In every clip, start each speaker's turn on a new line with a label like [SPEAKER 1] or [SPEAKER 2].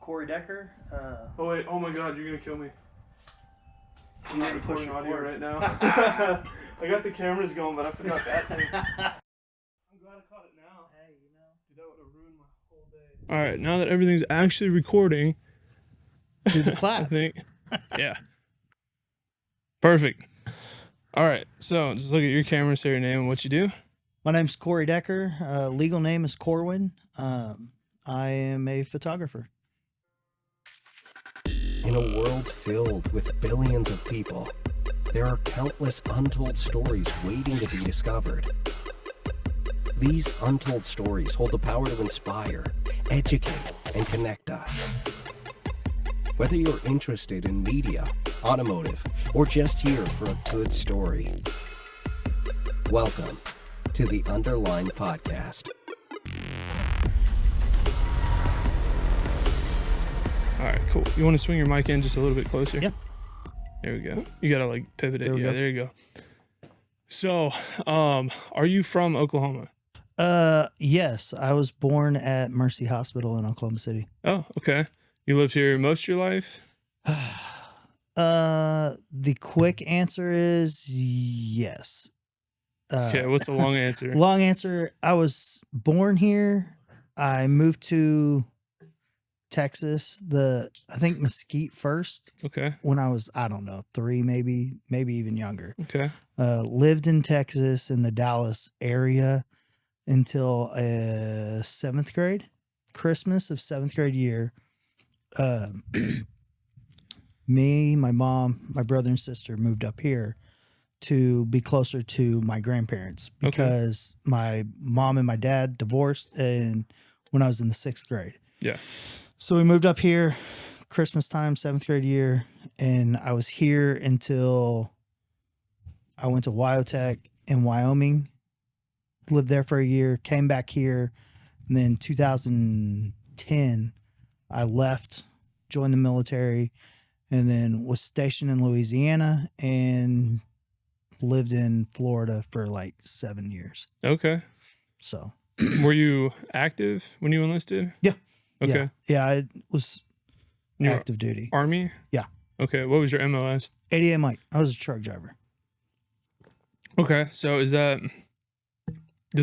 [SPEAKER 1] Corey Decker.
[SPEAKER 2] Oh wait! Oh my God! You're gonna kill me. I'm not recording audio right now. I got the cameras going, but I forgot that thing. I'm glad I caught it now.
[SPEAKER 1] Hey, you know.
[SPEAKER 2] Dude, that would have ruined my whole day. All right, now that everything's actually recording,
[SPEAKER 1] Do the clap.
[SPEAKER 2] I think, yeah. Perfect. All right, so just look at your camera, say your name and what you do.
[SPEAKER 1] My name's Corey Decker. Legal name is Corwin. I am a photographer.
[SPEAKER 3] In a world filled with billions of people, there are countless untold stories waiting to be discovered. These untold stories hold the power to inspire, educate, and connect us. Whether you're interested in media, automotive, or just here for a good story, welcome to the Underline Podcast.
[SPEAKER 2] All right, cool. You want to swing your mic in just a little bit closer?
[SPEAKER 1] Yeah.
[SPEAKER 2] There we go. You got to like pivot it.
[SPEAKER 1] There we
[SPEAKER 2] Yeah,
[SPEAKER 1] go.
[SPEAKER 2] there you go. So, are you from Oklahoma?
[SPEAKER 1] Yes, I was born at Mercy Hospital in Oklahoma City.
[SPEAKER 2] Oh, okay. You lived here most of your life?
[SPEAKER 1] The quick answer is yes.
[SPEAKER 2] Okay, what's the long answer?
[SPEAKER 1] Long answer, I was born here. I moved to Texas, I think Mesquite first,
[SPEAKER 2] Okay,
[SPEAKER 1] when I was, I don't know, 3, maybe even younger.
[SPEAKER 2] okay.
[SPEAKER 1] Lived in Texas in the Dallas area until 7th grade, Christmas of 7th grade year. Me, my mom, my brother and sister moved up here to be closer to my grandparents because my mom and my dad divorced and when I was in the 6th grade.
[SPEAKER 2] Yeah.
[SPEAKER 1] So we moved up here Christmas time, 7th grade year, and I was here until I went to Wyotech in Wyoming, lived there for a year, came back here, and then 2010, I left, joined the military, and then was stationed in Louisiana and lived in Florida for like 7 years.
[SPEAKER 2] Okay.
[SPEAKER 1] So,
[SPEAKER 2] Were you active when you enlisted?
[SPEAKER 1] Yeah.
[SPEAKER 2] Okay.
[SPEAKER 1] Yeah, I was
[SPEAKER 2] You were
[SPEAKER 1] active duty.
[SPEAKER 2] Army?
[SPEAKER 1] Yeah.
[SPEAKER 2] Okay. What was your MOS?
[SPEAKER 1] 88 Mike. I was a truck driver.
[SPEAKER 2] Okay. So does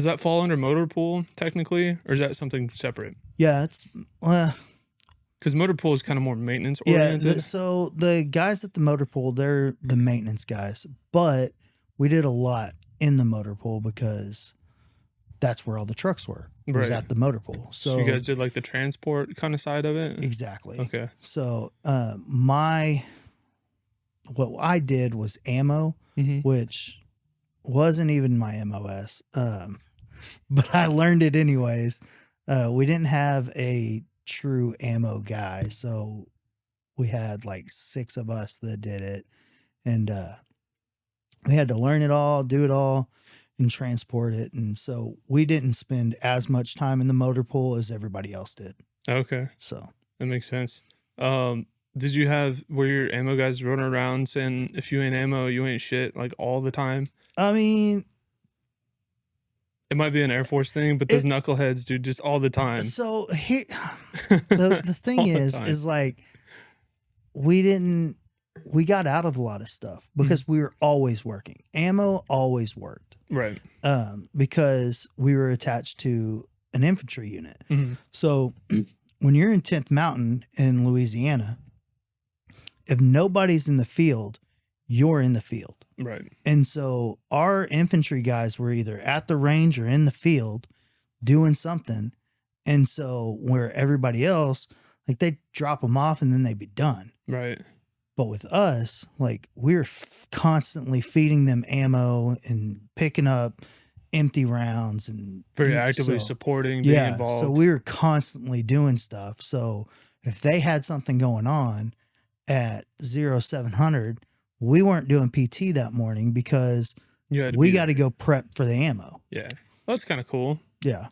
[SPEAKER 2] that fall under motor pool technically, or is that something separate?
[SPEAKER 1] Yeah, it's
[SPEAKER 2] Because motor pool is kind of more maintenance
[SPEAKER 1] yeah.
[SPEAKER 2] oriented.
[SPEAKER 1] So the guys at the motor pool, they're the maintenance guys, but we did a lot in the motor pool because that's where all the trucks were. Was
[SPEAKER 2] Right.
[SPEAKER 1] at the motor pool.
[SPEAKER 2] So you guys did like the transport kind of side of it?
[SPEAKER 1] Exactly.
[SPEAKER 2] Okay.
[SPEAKER 1] So what I did was ammo,
[SPEAKER 2] Mm-hmm.
[SPEAKER 1] which wasn't even my MOS, but I learned it anyways. We didn't have a true ammo guy, so we had like 6 of us that did it, and we had to learn it all, do it all, and transport it. And so we didn't spend as much time in the motor pool as everybody else did.
[SPEAKER 2] Okay.
[SPEAKER 1] So
[SPEAKER 2] That makes sense. Were your ammo guys running around saying, if you ain't ammo, you ain't shit, like all the time?
[SPEAKER 1] I mean,
[SPEAKER 2] It might be an Air Force thing, but those knuckleheads do just all the time.
[SPEAKER 1] so here the thing
[SPEAKER 2] All the
[SPEAKER 1] is
[SPEAKER 2] time.
[SPEAKER 1] like we got out of a lot of stuff because we were always working. Ammo always worked.
[SPEAKER 2] Right.
[SPEAKER 1] Because we were attached to an infantry unit.
[SPEAKER 2] Mm-hmm.
[SPEAKER 1] So when you're in 10th Mountain in Louisiana, if nobody's in the field, you're in the field.
[SPEAKER 2] Right.
[SPEAKER 1] And so our infantry guys were either at the range or in the field doing something. And so where everybody else, like they'd drop them off and then they'd be done.
[SPEAKER 2] Right.
[SPEAKER 1] But with us, like we're constantly feeding them ammo and picking up empty rounds and
[SPEAKER 2] Very actively
[SPEAKER 1] so-
[SPEAKER 2] supporting, being involved.
[SPEAKER 1] So we were constantly doing stuff. So if they had something going on at 0700, we weren't doing PT that morning because we got to go prep for the ammo.
[SPEAKER 2] Yeah. Well, that's kind of cool.
[SPEAKER 1] Yeah.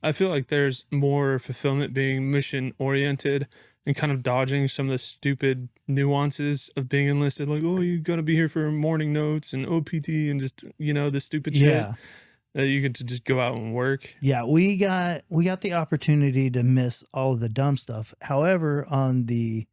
[SPEAKER 2] I feel like there's more fulfillment being mission oriented and kind of dodging some of the stupid nuances of being enlisted. Like, oh, you got to be here for morning notes and OPT and just, the stupid shit.
[SPEAKER 1] Yeah.
[SPEAKER 2] that you get to just go out and work.
[SPEAKER 1] Yeah, we got the opportunity to miss all of the dumb stuff. However, on the,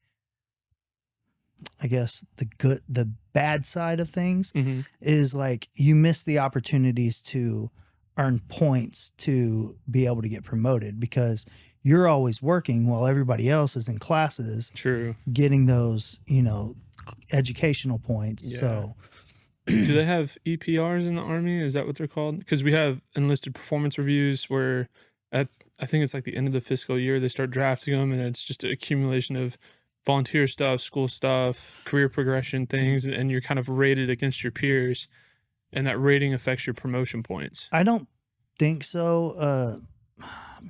[SPEAKER 1] I guess, the bad side of things is like you miss the opportunities to earn points to be able to get promoted because you're always working while everybody else is in classes.
[SPEAKER 2] True.
[SPEAKER 1] Getting those, educational points.
[SPEAKER 2] Yeah.
[SPEAKER 1] So
[SPEAKER 2] do they have EPRs in the Army? Is that what they're called? Because we have enlisted performance reviews where I think it's like the end of the fiscal year, they start drafting them, and it's just an accumulation of volunteer stuff, school stuff, career progression things, and you're kind of rated against your peers, and that rating affects your promotion points.
[SPEAKER 1] I don't think so.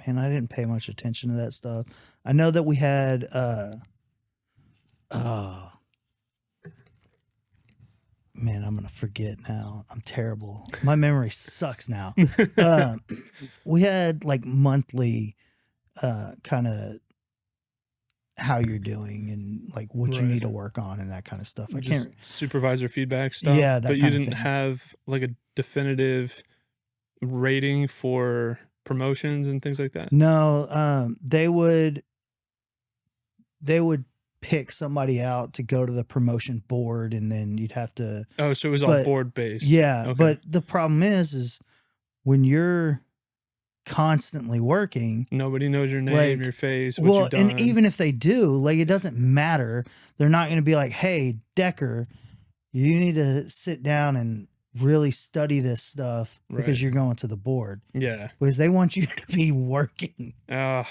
[SPEAKER 1] Man, I didn't pay much attention to that stuff. I know that we had man, I'm gonna forget now. I'm terrible. My memory sucks now. We had like monthly kind of how you're doing and like what you need to work on and that kind of stuff. I
[SPEAKER 2] Just
[SPEAKER 1] can't
[SPEAKER 2] supervisor feedback stuff.
[SPEAKER 1] Yeah, that
[SPEAKER 2] but you
[SPEAKER 1] kind of
[SPEAKER 2] didn't
[SPEAKER 1] thing.
[SPEAKER 2] have like a definitive rating for promotions and things like that.
[SPEAKER 1] No, they would pick somebody out to go to the promotion board, and then you'd have to.
[SPEAKER 2] Oh, so it was all board based.
[SPEAKER 1] Yeah,
[SPEAKER 2] Okay.
[SPEAKER 1] but the problem is when you're constantly working,
[SPEAKER 2] nobody knows your name,
[SPEAKER 1] like,
[SPEAKER 2] your face, what you've done.
[SPEAKER 1] and even if they do, like, it doesn't matter. They're not going to be like, "Hey, Decker, you need to sit down and really study this stuff because you're going to the board."
[SPEAKER 2] Yeah,
[SPEAKER 1] because they want you to be working.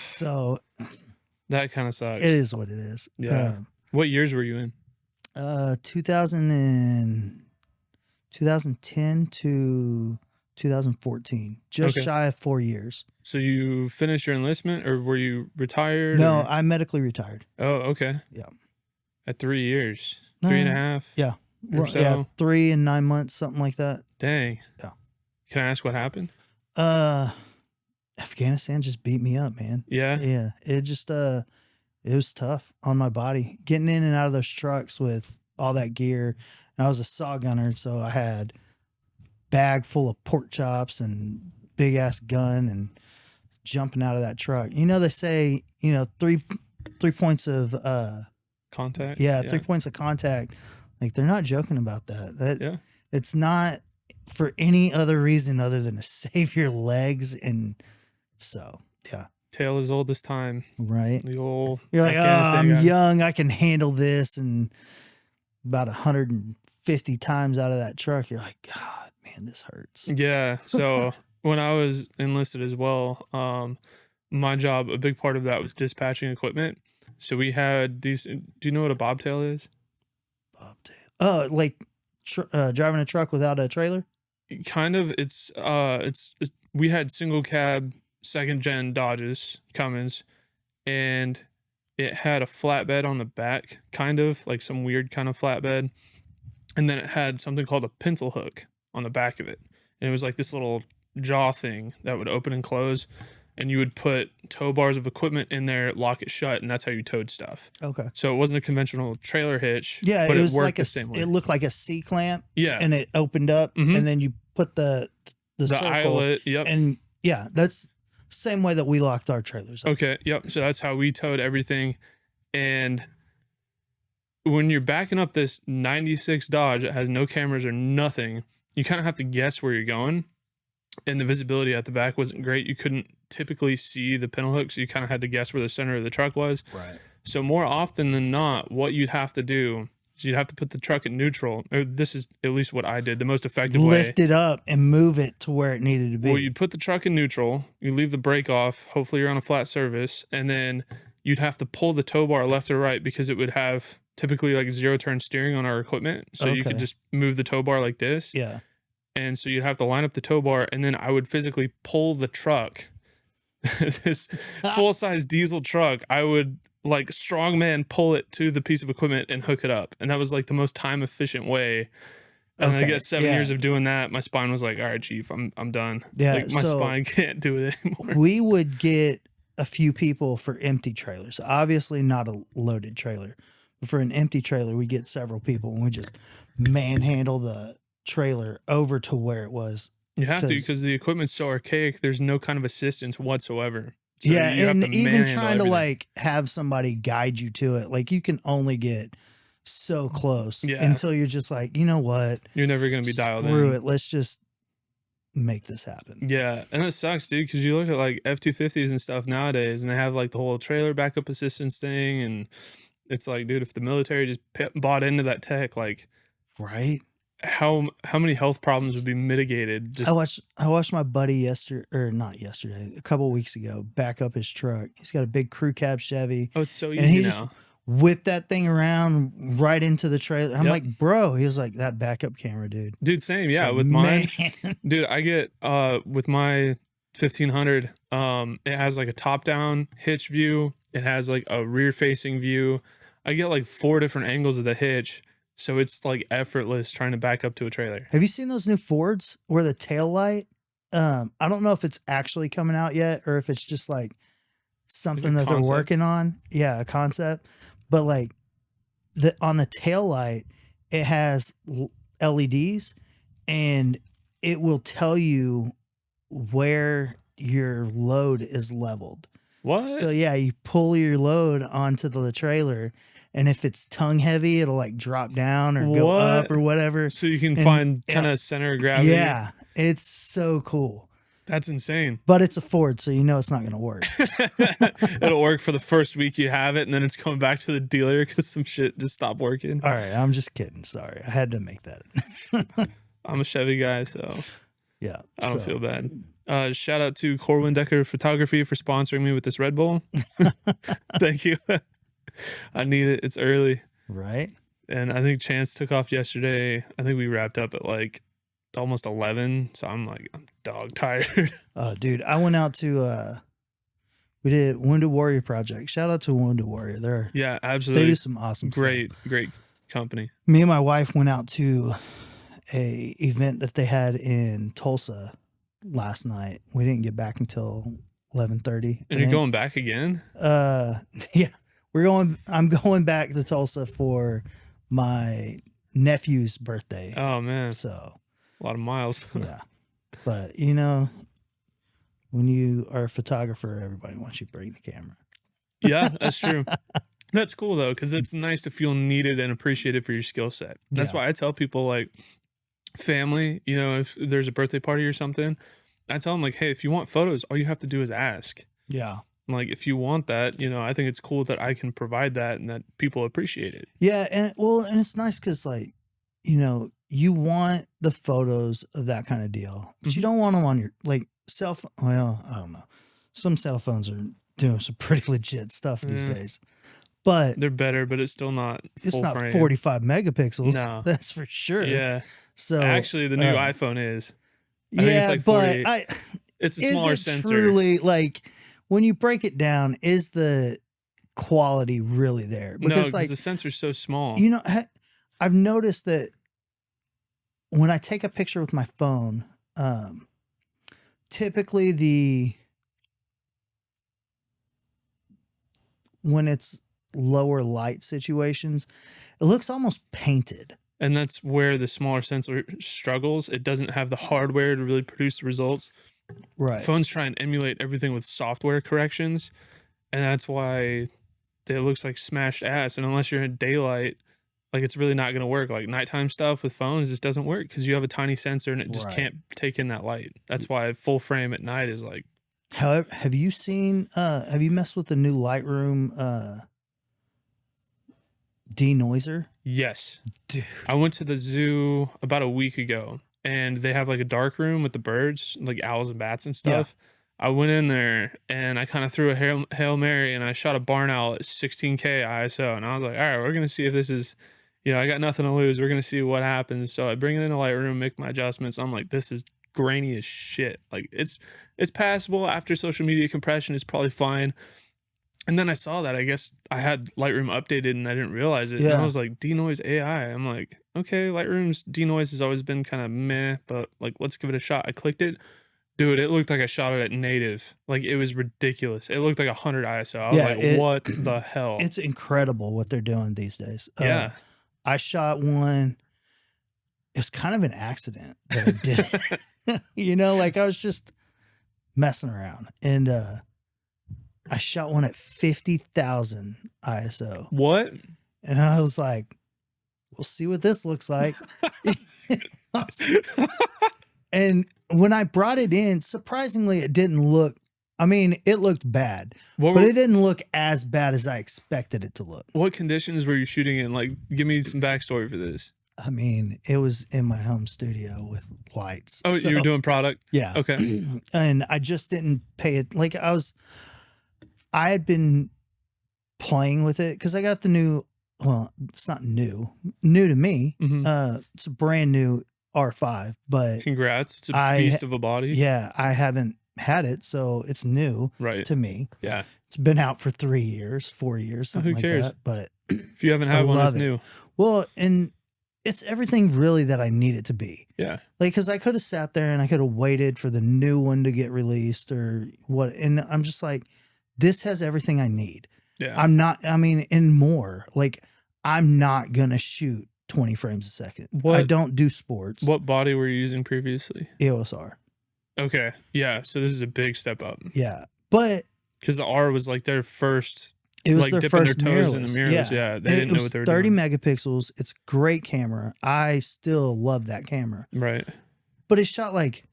[SPEAKER 1] So
[SPEAKER 2] that kind of sucks.
[SPEAKER 1] it is what it is.
[SPEAKER 2] Yeah. What years were you in?
[SPEAKER 1] 2010 to 2014, just shy of 4 years.
[SPEAKER 2] So you finished your enlistment, or were you retired?
[SPEAKER 1] No,
[SPEAKER 2] or?
[SPEAKER 1] I'm medically retired.
[SPEAKER 2] Oh, okay.
[SPEAKER 1] Yeah.
[SPEAKER 2] At 3 years, 3.5.
[SPEAKER 1] Yeah.
[SPEAKER 2] Or so?
[SPEAKER 1] Yeah, 3 and 9 months, something like that.
[SPEAKER 2] Dang.
[SPEAKER 1] Yeah.
[SPEAKER 2] Can I ask what happened?
[SPEAKER 1] Afghanistan just beat me up, man.
[SPEAKER 2] Yeah.
[SPEAKER 1] Yeah. It just it was tough on my body. Getting in and out of those trucks with all that gear. And I was a saw gunner, so I had bag full of pork chops and big ass gun and jumping out of that truck. They say, 3 points of
[SPEAKER 2] Contact.
[SPEAKER 1] Yeah, 3 points of contact. Like, they're not joking about that. It's not for any other reason other than to save your legs. And so, yeah.
[SPEAKER 2] Tale as old as time.
[SPEAKER 1] Right.
[SPEAKER 2] The old
[SPEAKER 1] You're like,
[SPEAKER 2] Afghanistan
[SPEAKER 1] I'm
[SPEAKER 2] guy.
[SPEAKER 1] young, I can handle this. And about 150 times out of that truck, you're like, God, man, this hurts.
[SPEAKER 2] Yeah. So when I was enlisted as well, my job, a big part of that was dispatching equipment. So we had these. Do you know what a bobtail is?
[SPEAKER 1] Bobtail. Oh, like driving a truck without a trailer?
[SPEAKER 2] Kind of. It's we had single cab, second gen Dodges, Cummins, and it had a flatbed on the back, kind of like some weird kind of flatbed. And then it had something called a pintle hook on the back of it. And it was like this little jaw thing that would open and close. And you would put tow bars of equipment in there, lock it shut, and that's how you towed stuff. Okay. So it wasn't a conventional trailer hitch.
[SPEAKER 1] Yeah,
[SPEAKER 2] but
[SPEAKER 1] it was
[SPEAKER 2] worked
[SPEAKER 1] like
[SPEAKER 2] the same way.
[SPEAKER 1] It looked like a C clamp.
[SPEAKER 2] Yeah.
[SPEAKER 1] And it opened up, and then you put the circle,
[SPEAKER 2] eyelet. Yep.
[SPEAKER 1] And yeah, that's same way that we locked our trailers up.
[SPEAKER 2] Okay. Yep. So that's how we towed everything. And when you're backing up this 96 Dodge that has no cameras or nothing, you kind of have to guess where you're going. And the visibility at the back wasn't great. You couldn't typically see the pintle hook, so you kind of had to guess where the center of the truck was.
[SPEAKER 1] Right.
[SPEAKER 2] So more often than not, what you'd have to do is you'd have to put the truck in neutral. Or this is at least what I did, the most effective way.
[SPEAKER 1] Lift it up and move it to where it needed to be.
[SPEAKER 2] Well, you'd put the truck in neutral, you leave the brake off, hopefully you're on a flat surface, and then you'd have to pull the tow bar left or right because it would have typically like zero turn steering on our equipment. So you could just move the tow bar like this.
[SPEAKER 1] Yeah.
[SPEAKER 2] And so you'd have to line up the tow bar, and then I would physically pull the truck, this full-size diesel truck. I would like strongman pull it to the piece of equipment and hook it up. And that was like the most time-efficient way. And I guess 7 years of doing that, my spine was like, all right, Chief, I'm done.
[SPEAKER 1] Yeah,
[SPEAKER 2] like, my spine can't do it anymore.
[SPEAKER 1] We would get a few people for empty trailers. Obviously not a loaded trailer. But for an empty trailer, we get several people, and we just manhandle the trailer over to where it was
[SPEAKER 2] You have to, because the equipment's so archaic. There's no kind of assistance whatsoever. So
[SPEAKER 1] yeah,
[SPEAKER 2] you have
[SPEAKER 1] and
[SPEAKER 2] to
[SPEAKER 1] even
[SPEAKER 2] manhandle
[SPEAKER 1] trying to
[SPEAKER 2] everything.
[SPEAKER 1] like have somebody guide you to it, like you can only get so close until you're just like, you know what?
[SPEAKER 2] You're never going to be dialed in.
[SPEAKER 1] Screw it. Let's just make this happen.
[SPEAKER 2] Yeah, and that sucks, dude, because you look at like F-250s and stuff nowadays, and they have like the whole trailer backup assistance thing, and it's like, dude, if the military just bought into that tech, like,
[SPEAKER 1] right?
[SPEAKER 2] How many health problems would be mitigated? Just
[SPEAKER 1] I watched my buddy a couple of weeks ago, back up his truck. He's got a big crew cab Chevy.
[SPEAKER 2] Oh, it's so
[SPEAKER 1] and he
[SPEAKER 2] easy
[SPEAKER 1] just
[SPEAKER 2] now.
[SPEAKER 1] whipped that thing around right into the trailer. I'm like, bro. He was like, that backup camera, dude.
[SPEAKER 2] Dude, same. Yeah,
[SPEAKER 1] like,
[SPEAKER 2] with mine,
[SPEAKER 1] man.
[SPEAKER 2] dude, I get with my 1500. It has like a top-down hitch view. It has like a rear-facing view. I get like 4 different angles of the hitch. So it's like effortless trying to back up to a trailer.
[SPEAKER 1] Have you seen those new Fords where the tail light? I don't know if it's actually coming out yet or if it's just like something that they're working on. Yeah, a concept. But like on the tail light, it has LEDs and it will tell you where your load is leveled.
[SPEAKER 2] What?
[SPEAKER 1] So yeah, you pull your load onto the trailer. And if it's tongue heavy, it'll like drop down or go up or whatever.
[SPEAKER 2] So you can find kind of center of gravity.
[SPEAKER 1] Yeah, it's so cool.
[SPEAKER 2] That's insane.
[SPEAKER 1] But it's a Ford, so you know it's not going to work.
[SPEAKER 2] It'll work for the first week you have it, and then it's going back to the dealer because some shit just stopped working.
[SPEAKER 1] All right, I'm just kidding. Sorry, I had to make that.
[SPEAKER 2] I'm a Chevy guy, so
[SPEAKER 1] yeah,
[SPEAKER 2] I don't feel bad. Shout out to Corwin Decker Photography for sponsoring me with this Red Bull. Thank you. I need it. It's early.
[SPEAKER 1] Right.
[SPEAKER 2] And I think Chance took off yesterday. I think we wrapped up at like almost 11. So I'm dog tired.
[SPEAKER 1] Oh, dude. I went out to, we did Wounded Warrior Project. Shout out to Wounded Warrior.
[SPEAKER 2] Yeah, absolutely.
[SPEAKER 1] They do some awesome stuff.
[SPEAKER 2] Great company.
[SPEAKER 1] Me and my wife went out to a event that they had in Tulsa last night. We didn't get back until 11:30.
[SPEAKER 2] And you're going back again?
[SPEAKER 1] Yeah. I'm going back to Tulsa for my nephew's birthday.
[SPEAKER 2] Oh man.
[SPEAKER 1] So
[SPEAKER 2] a lot of miles.
[SPEAKER 1] Yeah. But you know, when you are a photographer, everybody wants you to bring the camera.
[SPEAKER 2] Yeah, that's true. That's cool though, because it's nice to feel needed and appreciated for your skill set. That's why I tell people like family, you know, if there's a birthday party or something, I tell them like, hey, if you want photos, all you have to do is ask.
[SPEAKER 1] Yeah.
[SPEAKER 2] Like if you want that, you know, I think it's cool that I can provide that and that people appreciate it.
[SPEAKER 1] Yeah, and it's nice because like, you know, you want the photos of that kind of deal, but you don't want them on your like cell phone. Well, I don't know. Some cell phones are doing some pretty legit stuff these days, but
[SPEAKER 2] they're better. But it's still not.
[SPEAKER 1] It's not
[SPEAKER 2] frame.
[SPEAKER 1] 45 megapixels.
[SPEAKER 2] No,
[SPEAKER 1] that's for sure.
[SPEAKER 2] Yeah.
[SPEAKER 1] So
[SPEAKER 2] actually, the new iPhone is.
[SPEAKER 1] I think it's like 48.
[SPEAKER 2] But it's a smaller sensor.
[SPEAKER 1] Truly, like when you break it down, is the quality really there?
[SPEAKER 2] Because like the sensor's so small.
[SPEAKER 1] You know, I've noticed that when I take a picture with my phone, typically when it's lower light situations, it looks almost painted.
[SPEAKER 2] And that's where the smaller sensor struggles. It doesn't have the hardware to really produce the results.
[SPEAKER 1] Right.
[SPEAKER 2] Phones try and emulate everything with software corrections. And that's why it looks like smashed ass. And unless you're in daylight, like it's really not going to work. Like nighttime stuff with phones just doesn't work because you have a tiny sensor and it just can't take in that light. That's why full frame at night is like.
[SPEAKER 1] However, have you messed with the new Lightroom denoiser?
[SPEAKER 2] Yes.
[SPEAKER 1] Dude.
[SPEAKER 2] I went to the zoo about a week ago and they have like a dark room with the birds, like owls and bats and stuff. Yeah. I went in there and I kind of threw a Hail Mary and I shot a barn owl at 16K ISO. And I was like, all right, we're going to see if this is, you know, I got nothing to lose. We're going to see what happens. So I bring it in the Lightroom, make my adjustments. I'm like, this is grainy as shit. Like it's passable after social media compression is probably fine. And then I saw that, I guess I had Lightroom updated and I didn't realize it. Yeah. And I was like, denoise AI. I'm like, okay, Lightroom's denoise has always been kind of meh, but like, let's give it a shot. I clicked it. Dude, it looked like I shot it at native. Like it was ridiculous. It looked like 100 ISO. I was like, what the hell?
[SPEAKER 1] It's incredible what they're doing these days.
[SPEAKER 2] Yeah.
[SPEAKER 1] I shot one. it was kind of an accident that I did it. You know, like I was just messing around, and I shot one at 50,000 ISO,
[SPEAKER 2] What?
[SPEAKER 1] and I was like, we'll see what this looks like. And when I brought it in, surprisingly, it didn't look, I mean, it looked bad, but it didn't look as bad as I expected it to look.
[SPEAKER 2] What conditions were you shooting in? Like, give me some backstory for this.
[SPEAKER 1] I mean, it was in my home studio with lights.
[SPEAKER 2] Oh,
[SPEAKER 1] So,
[SPEAKER 2] you were doing product?
[SPEAKER 1] yeah.
[SPEAKER 2] Okay.
[SPEAKER 1] And I just didn't pay it. Like I had been playing with it because I got the new, well, it's not new to me.
[SPEAKER 2] Mhm.
[SPEAKER 1] It's a brand new R5, but
[SPEAKER 2] Congrats. It's a beast of a body.
[SPEAKER 1] yeah, I haven't had it, so it's new
[SPEAKER 2] Right.
[SPEAKER 1] to me.
[SPEAKER 2] Yeah.
[SPEAKER 1] It's been out for 3 years, 4 years, something
[SPEAKER 2] Who cares?
[SPEAKER 1] like that. But
[SPEAKER 2] If you haven't
[SPEAKER 1] I
[SPEAKER 2] had one, it's
[SPEAKER 1] love it.
[SPEAKER 2] new.
[SPEAKER 1] well, and it's everything really that I need it to be.
[SPEAKER 2] Yeah.
[SPEAKER 1] Like, because I could have sat there and I could have waited for the new one to get released or what. And I'm just like, this has everything I need.
[SPEAKER 2] Yeah.
[SPEAKER 1] I'm not, I mean, and more. Like, I'm not going to shoot 20 frames a second. I don't do sports.
[SPEAKER 2] What body were you using previously?
[SPEAKER 1] EOS R.
[SPEAKER 2] Okay. Yeah. So this is a big step up.
[SPEAKER 1] Yeah. But
[SPEAKER 2] Because the R was like their first,
[SPEAKER 1] it was
[SPEAKER 2] like
[SPEAKER 1] their
[SPEAKER 2] dipping their
[SPEAKER 1] first
[SPEAKER 2] toes in the
[SPEAKER 1] mirrorless.
[SPEAKER 2] mirrors. Yeah. They didn't know what they were
[SPEAKER 1] 30
[SPEAKER 2] doing.
[SPEAKER 1] megapixels. It's a great camera. I still love that camera.
[SPEAKER 2] Right.
[SPEAKER 1] But it shot like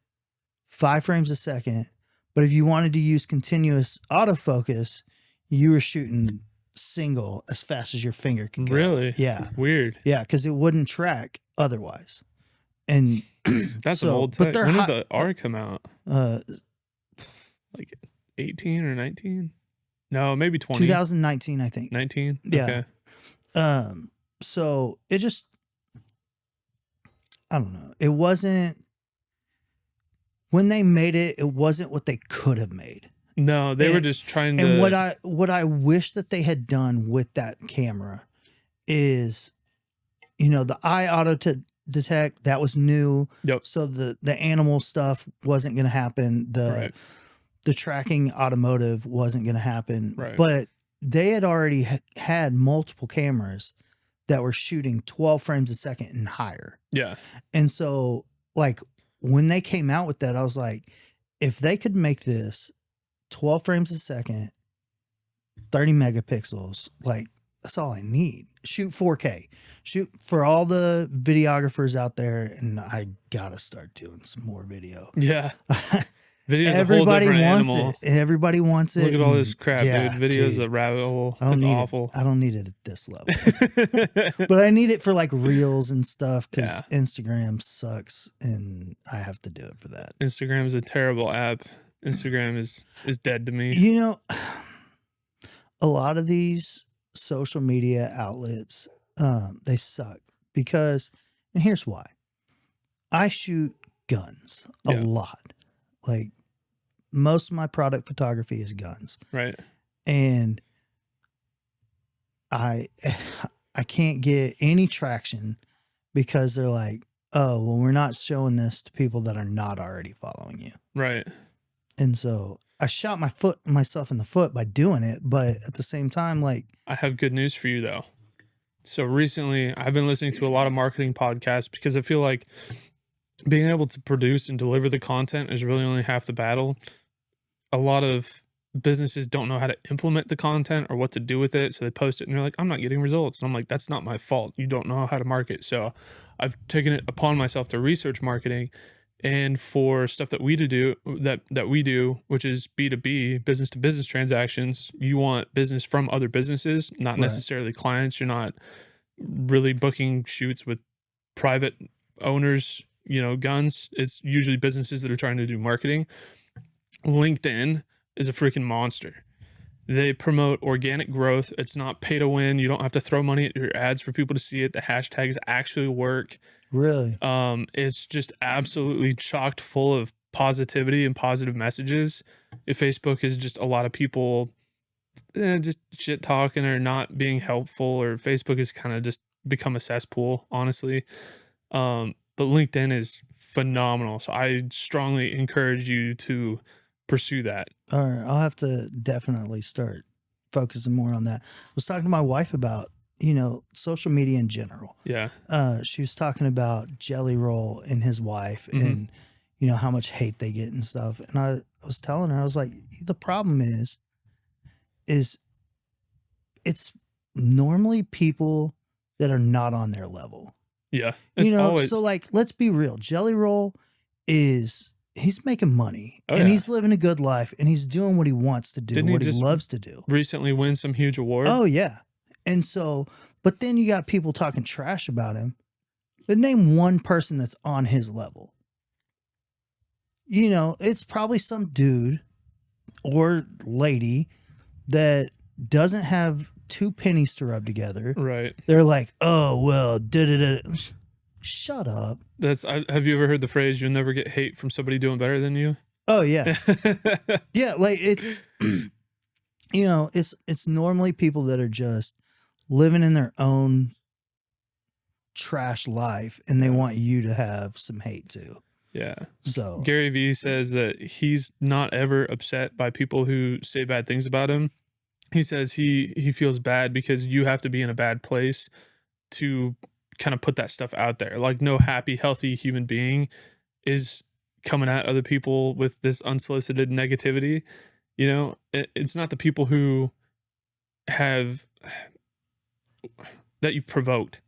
[SPEAKER 1] 5 frames a second. But if you wanted to use continuous autofocus, you were shooting single as fast as your finger could go.
[SPEAKER 2] Really?
[SPEAKER 1] Yeah.
[SPEAKER 2] Weird.
[SPEAKER 1] Yeah, because it wouldn't track otherwise. And
[SPEAKER 2] That's an
[SPEAKER 1] so-
[SPEAKER 2] old
[SPEAKER 1] but
[SPEAKER 2] tech.
[SPEAKER 1] they're
[SPEAKER 2] When did
[SPEAKER 1] hot-
[SPEAKER 2] the R come out? Like 18 or 19? No, maybe 20.
[SPEAKER 1] 2019, I think.
[SPEAKER 2] 19?
[SPEAKER 1] Yeah.
[SPEAKER 2] Okay.
[SPEAKER 1] So it just, I don't know. It wasn't, when they made it, it wasn't what they could have made.
[SPEAKER 2] No, they were
[SPEAKER 1] And-
[SPEAKER 2] just trying to.
[SPEAKER 1] And what I wish that they had done with that camera is, you know, the eye auto detect, that was new.
[SPEAKER 2] Yep.
[SPEAKER 1] So the animal stuff wasn't going to happen.
[SPEAKER 2] Right.
[SPEAKER 1] The tracking automotive wasn't going to happen.
[SPEAKER 2] Right.
[SPEAKER 1] But they had already had multiple cameras that were shooting 12 frames a second and higher.
[SPEAKER 2] Yeah.
[SPEAKER 1] And so, like, when they came out with that, I was like, if they could make this 12 frames a second, 30 megapixels, like, that's all I need. Shoot 4K. Shoot for all the videographers out there, and I gotta start doing some more video.
[SPEAKER 2] Yeah. Video is a whole
[SPEAKER 1] Everybody
[SPEAKER 2] different
[SPEAKER 1] wants
[SPEAKER 2] animal.
[SPEAKER 1] it. Everybody wants it.
[SPEAKER 2] Look at all
[SPEAKER 1] and
[SPEAKER 2] this crap,
[SPEAKER 1] yeah,
[SPEAKER 2] dude. Video's
[SPEAKER 1] dude.
[SPEAKER 2] a rabbit hole.
[SPEAKER 1] I don't
[SPEAKER 2] It's
[SPEAKER 1] need
[SPEAKER 2] awful.
[SPEAKER 1] It. I don't need it at this level. But I need it for like reels and stuff because
[SPEAKER 2] Yeah.
[SPEAKER 1] Instagram sucks and I have to do it for that.
[SPEAKER 2] Instagram is a terrible app. Instagram is dead to me.
[SPEAKER 1] You know, a lot of these social media outlets, they suck because, and here's why. I shoot guns a
[SPEAKER 2] Yeah.
[SPEAKER 1] lot. Like, most of my product photography is guns.
[SPEAKER 2] Right.
[SPEAKER 1] And I can't get any traction because they're like, oh, well, we're not showing this to people that are not already following you.
[SPEAKER 2] Right.
[SPEAKER 1] And so I shot myself in the foot by doing it, but at the same time, like,
[SPEAKER 2] I have good news for you though. So recently I've been listening to a lot of marketing podcasts because I feel like being able to produce and deliver the content is really only half the battle. A lot of businesses don't know how to implement the content or what to do with it. So they post it and they're like, I'm not getting results. And I'm like, that's not my fault. You don't know how to market. So I've taken it upon myself to research marketing. And for stuff that we do, which is B2B, business to business transactions, you want business from other businesses, not
[SPEAKER 1] Right.
[SPEAKER 2] necessarily clients. You're not really booking shoots with private owners, guns. It's usually businesses that are trying to do marketing. LinkedIn is a freaking monster. They promote organic growth. It's not pay to win. You don't have to throw money at your ads for people to see it. The hashtags actually work.
[SPEAKER 1] really?
[SPEAKER 2] It's just absolutely chocked full of positivity and positive messages. If Facebook is just a lot of people just shit talking or not being helpful, or Facebook has kind of just become a cesspool, honestly. But LinkedIn is phenomenal. So I strongly encourage you to pursue that.
[SPEAKER 1] All right, I'll have to definitely start focusing more on that. I was talking to my wife about social media in general.
[SPEAKER 2] Yeah.
[SPEAKER 1] She was talking about Jelly Roll and his wife and, how much hate they get and stuff. And I was telling her, I was like, the problem is it's normally people that are not on their level.
[SPEAKER 2] Yeah. It's always...
[SPEAKER 1] So like, let's be real. Jelly Roll he's making money
[SPEAKER 2] Oh,
[SPEAKER 1] and
[SPEAKER 2] yeah.
[SPEAKER 1] he's living a good life and he's doing what he wants to do, what he loves to do.
[SPEAKER 2] Recently win some huge award.
[SPEAKER 1] Oh yeah. And so, but then you got people talking trash about him, but name one person that's on his level. It's probably some dude or lady that doesn't have two pennies to rub together.
[SPEAKER 2] Right.
[SPEAKER 1] They're like, oh, well, da-da-da. Shut up.
[SPEAKER 2] Have you ever heard the phrase, you'll never get hate from somebody doing better than you?
[SPEAKER 1] Oh, yeah. Yeah, like it's, it's normally people that are just living in their own trash life and they want you to have some hate too.
[SPEAKER 2] Yeah.
[SPEAKER 1] So
[SPEAKER 2] Gary Vee says that he's not ever upset by people who say bad things about him. He says he feels bad because you have to be in a bad place to kind of put that stuff out there. Like no happy, healthy human being is coming at other people with this unsolicited negativity. It's not the people who have that you've provoked.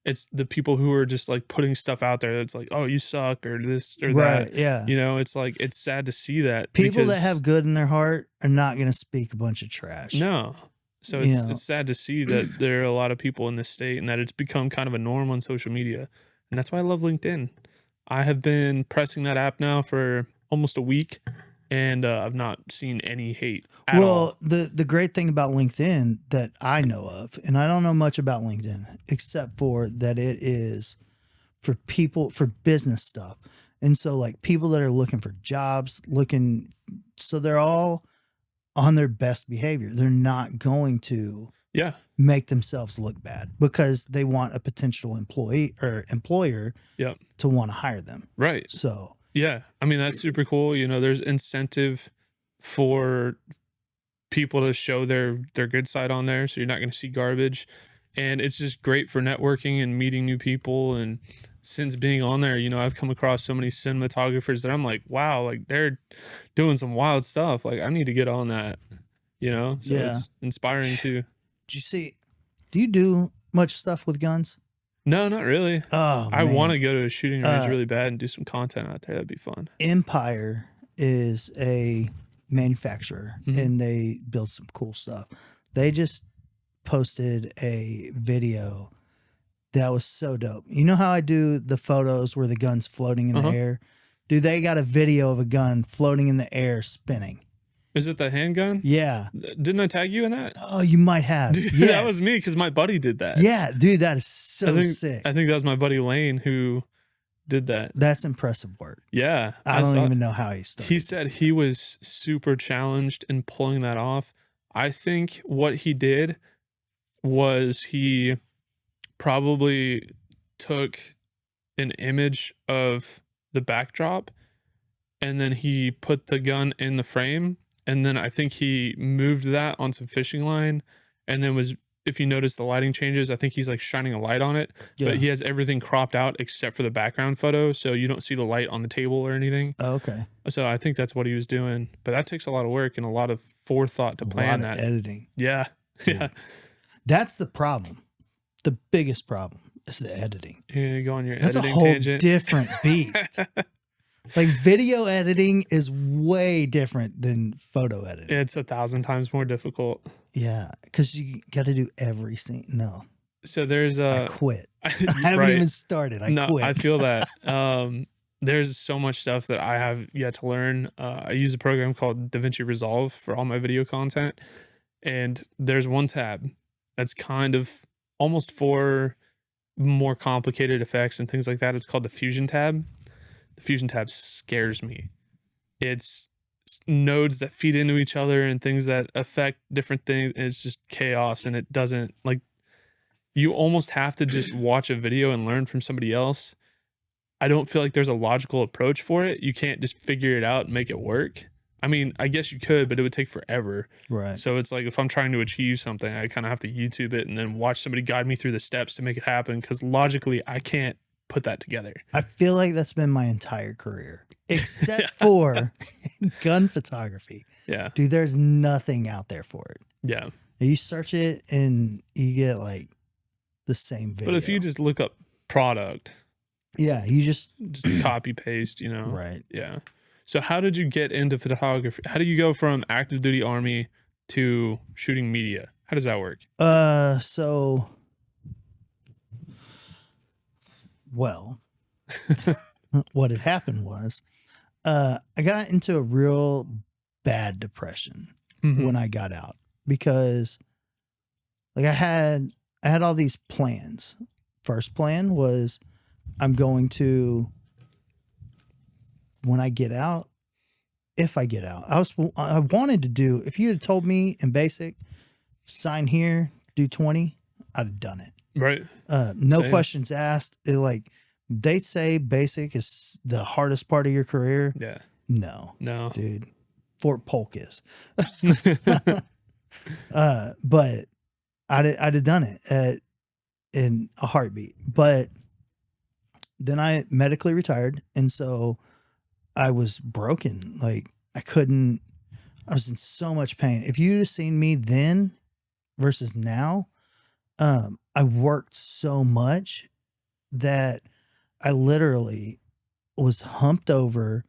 [SPEAKER 2] It's the people who are just like putting stuff out there that's like, oh, you suck or this or
[SPEAKER 1] right,
[SPEAKER 2] that.
[SPEAKER 1] Yeah.
[SPEAKER 2] It's like, it's sad to see that.
[SPEAKER 1] People that have good in their heart are not going to speak a bunch of trash.
[SPEAKER 2] No. So it's sad to see that there are a lot of people in this state and that it's become kind of a norm on social media. And that's why I love LinkedIn. I have been pressing that app now for almost a week and I've not seen any hate at all.
[SPEAKER 1] The great thing about LinkedIn that I know of, and I don't know much about LinkedIn except for that it is for people, for business stuff. And so like people that are looking for jobs, so they're all on their best behavior. They're not going to make themselves look bad because they want a potential employee or employer to want to hire them.
[SPEAKER 2] Right.
[SPEAKER 1] So
[SPEAKER 2] yeah, I mean, that's super cool. There's incentive for people to show their good side on there. So you're not going to see garbage. And it's just great for networking and meeting new people. And since being on there, I've come across so many cinematographers that I'm like, wow, like they're doing some wild stuff. Like I need to get on that, So it's inspiring too.
[SPEAKER 1] Do you do much stuff with guns?
[SPEAKER 2] No, not really.
[SPEAKER 1] Oh,
[SPEAKER 2] I want to go to a shooting range really bad and do some content out there. That'd be fun.
[SPEAKER 1] Empire is a manufacturer and they build some cool stuff. They just posted a video that was so dope. You know how I do the photos where the gun's floating in the air? Dude, they got a video of a gun floating in the air spinning.
[SPEAKER 2] Is it the handgun?
[SPEAKER 1] Yeah.
[SPEAKER 2] Didn't I tag you in that?
[SPEAKER 1] Oh, you might have.
[SPEAKER 2] Dude,
[SPEAKER 1] yes.
[SPEAKER 2] That was me because my buddy did that.
[SPEAKER 1] Yeah, dude, that is so sick.
[SPEAKER 2] I think that was my buddy Lane who did that.
[SPEAKER 1] That's impressive work.
[SPEAKER 2] Yeah.
[SPEAKER 1] I don't even know how he started.
[SPEAKER 2] He said he was super challenged in pulling that off. I think what he did was he probably took an image of the backdrop and then he put the gun in the frame. And then I think he moved that on some fishing line and then if you notice the lighting changes, I think he's like shining a light on it, but he has everything cropped out except for the background photo. So you don't see the light on the table or anything.
[SPEAKER 1] Oh, okay.
[SPEAKER 2] So I think that's what he was doing, but that takes a lot of work and a lot of forethought to plan that.
[SPEAKER 1] Editing.
[SPEAKER 2] Yeah.
[SPEAKER 1] Dude. Yeah. That's the problem. The biggest problem is the editing.
[SPEAKER 2] You're gonna go on your
[SPEAKER 1] That's
[SPEAKER 2] editing
[SPEAKER 1] a whole
[SPEAKER 2] tangent.
[SPEAKER 1] different beast. Like video editing is way different than photo editing.
[SPEAKER 2] It's 1,000 times more difficult.
[SPEAKER 1] Yeah, because you got to do every scene. No.
[SPEAKER 2] So there's
[SPEAKER 1] I quit. I haven't even started. I quit.
[SPEAKER 2] I feel that. There's so much stuff that I have yet to learn. I use a program called DaVinci Resolve for all my video content. And there's one tab that's kind of almost for more complicated effects and things like that. It's called the Fusion tab. The Fusion tab scares me. It's nodes that feed into each other and things that affect different things. And it's just chaos. And it doesn't, like, you almost have to just watch a video and learn from somebody else. I don't feel like there's a logical approach for it. You can't just figure it out and make it work. I mean, I guess you could, but it would take forever.
[SPEAKER 1] Right.
[SPEAKER 2] So it's like if I'm trying to achieve something, I kind of have to YouTube it and then watch somebody guide me through the steps to make it happen, because logically I can't put that together.
[SPEAKER 1] I feel like that's been my entire career, except for gun photography.
[SPEAKER 2] Yeah.
[SPEAKER 1] Dude, there's nothing out there for it.
[SPEAKER 2] Yeah.
[SPEAKER 1] You search it and you get like the same video.
[SPEAKER 2] But if you just look up product,
[SPEAKER 1] yeah, you just
[SPEAKER 2] copy paste,
[SPEAKER 1] right.
[SPEAKER 2] Yeah. So how did you get into photography? How do you go from active duty Army to shooting media? How does that work?
[SPEAKER 1] So, well, what had happened was, I got into a real bad depression when I got out, because like I had all these plans. First plan was I'm going to, when I get out, if I get out, I wanted to do, if you had told me in basic, sign here, do 20, I'd have done it.
[SPEAKER 2] Right.
[SPEAKER 1] No
[SPEAKER 2] Same.
[SPEAKER 1] questions asked. They say basic is the hardest part of your career.
[SPEAKER 2] Yeah.
[SPEAKER 1] No,
[SPEAKER 2] No.
[SPEAKER 1] dude, Fort Polk is. But I'd have done it in a heartbeat. But then I medically retired, and so I was broken. Like I was in so much pain. If you'd have seen me then versus now, I worked so much that I literally was humped over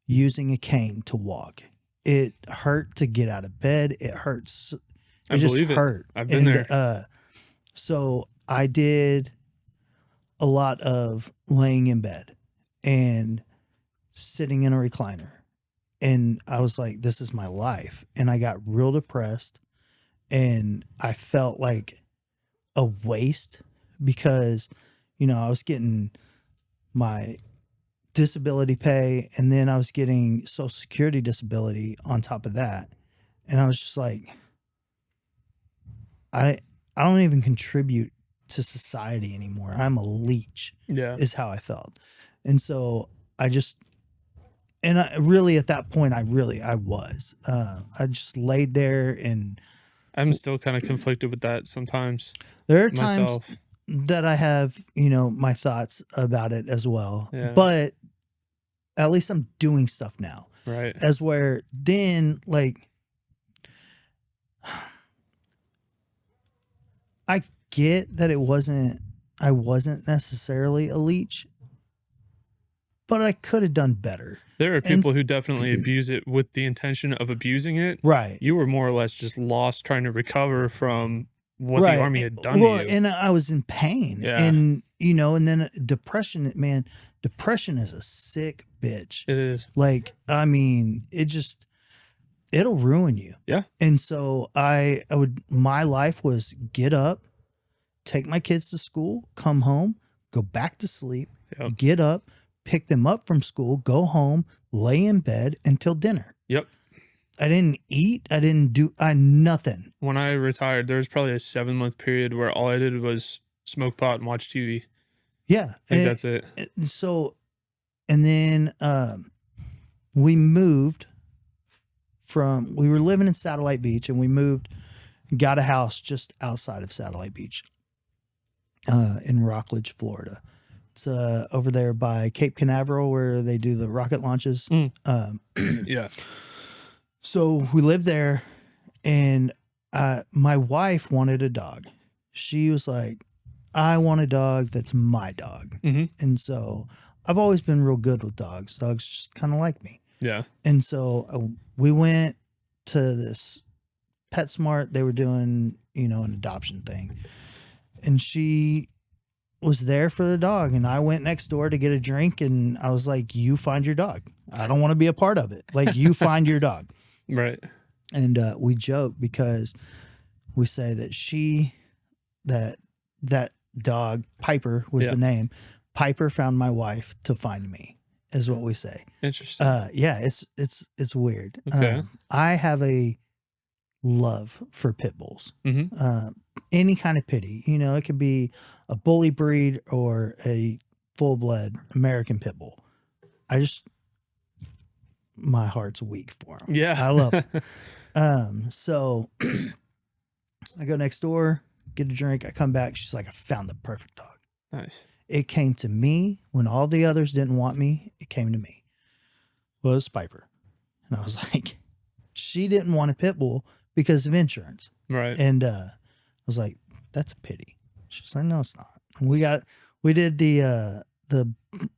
[SPEAKER 1] using a cane to walk. It hurt to get out of bed. It hurts.
[SPEAKER 2] I believe it.
[SPEAKER 1] Hurt.
[SPEAKER 2] I've been there.
[SPEAKER 1] So I did a lot of laying in bed and sitting in a recliner. And I was like, this is my life. And I got real depressed, and I felt like a waste because, I was getting my disability pay, and then I was getting Social Security disability on top of that. And I was just like, I don't even contribute to society anymore. I'm a leech.
[SPEAKER 2] Yeah.
[SPEAKER 1] Is how I felt. And so I really at that point, I was. I just laid there, and
[SPEAKER 2] I'm still kind of conflicted with that sometimes.
[SPEAKER 1] there are times
[SPEAKER 2] Myself.
[SPEAKER 1] that I have, my thoughts about it as well.
[SPEAKER 2] Yeah.
[SPEAKER 1] But at least I'm doing stuff now.
[SPEAKER 2] Right.
[SPEAKER 1] As where then, like, I get that I wasn't necessarily a leech, but I could have done better.
[SPEAKER 2] There are people who definitely abuse it with the intention of abusing it.
[SPEAKER 1] Right.
[SPEAKER 2] You were more or less just lost trying to recover from what the Army had done to you.
[SPEAKER 1] And I was in pain.
[SPEAKER 2] Yeah.
[SPEAKER 1] And, and then depression, man, depression is a sick bitch.
[SPEAKER 2] It is.
[SPEAKER 1] Like, I mean, it'll ruin you.
[SPEAKER 2] Yeah.
[SPEAKER 1] And so my life was get up, take my kids to school, come home, go back to sleep,
[SPEAKER 2] Yep.
[SPEAKER 1] get up, pick them up from school, go home, lay in bed until dinner.
[SPEAKER 2] Yep.
[SPEAKER 1] I didn't eat. I didn't do nothing.
[SPEAKER 2] When I retired, there was probably a 7-month period where all I did was smoke pot and watch TV.
[SPEAKER 1] Yeah.
[SPEAKER 2] I think that's it.
[SPEAKER 1] So, and then we moved we were living in Satellite Beach, and we got a house just outside of Satellite Beach in Rockledge, Florida. It's over there by Cape Canaveral where they do the rocket launches.
[SPEAKER 2] Yeah.
[SPEAKER 1] So we lived there, and my wife wanted a dog. She was like, I want a dog that's my dog.
[SPEAKER 2] Mm-hmm.
[SPEAKER 1] And so I've always been real good with dogs. Dogs just kind of like me.
[SPEAKER 2] Yeah.
[SPEAKER 1] And so we went to this PetSmart. They were doing, an adoption thing. And she was there for the dog. And I went next door to get a drink. And I was like, you find your dog. I don't want to be a part of it. Like, you find your dog.
[SPEAKER 2] Right.
[SPEAKER 1] And we joke because we say that that dog, Piper was the name. Piper found my wife to find me, is what we say.
[SPEAKER 2] Interesting.
[SPEAKER 1] Yeah, it's weird.
[SPEAKER 2] Okay.
[SPEAKER 1] I have a love for pit bulls.
[SPEAKER 2] Mm-hmm.
[SPEAKER 1] Any kind of pity. It could be a bully breed or a full-blood American pit bull. my heart's weak for them.
[SPEAKER 2] Yeah.
[SPEAKER 1] I love them. So I go next door, get a drink. I come back. She's like, I found the perfect dog.
[SPEAKER 2] Nice.
[SPEAKER 1] It came to me when all the others didn't want me. It came to me. Well, it was Piper. And I was like, she didn't want a pit bull because of insurance.
[SPEAKER 2] Right.
[SPEAKER 1] And I was like, that's a pity. She's like, no, it's not. And we did the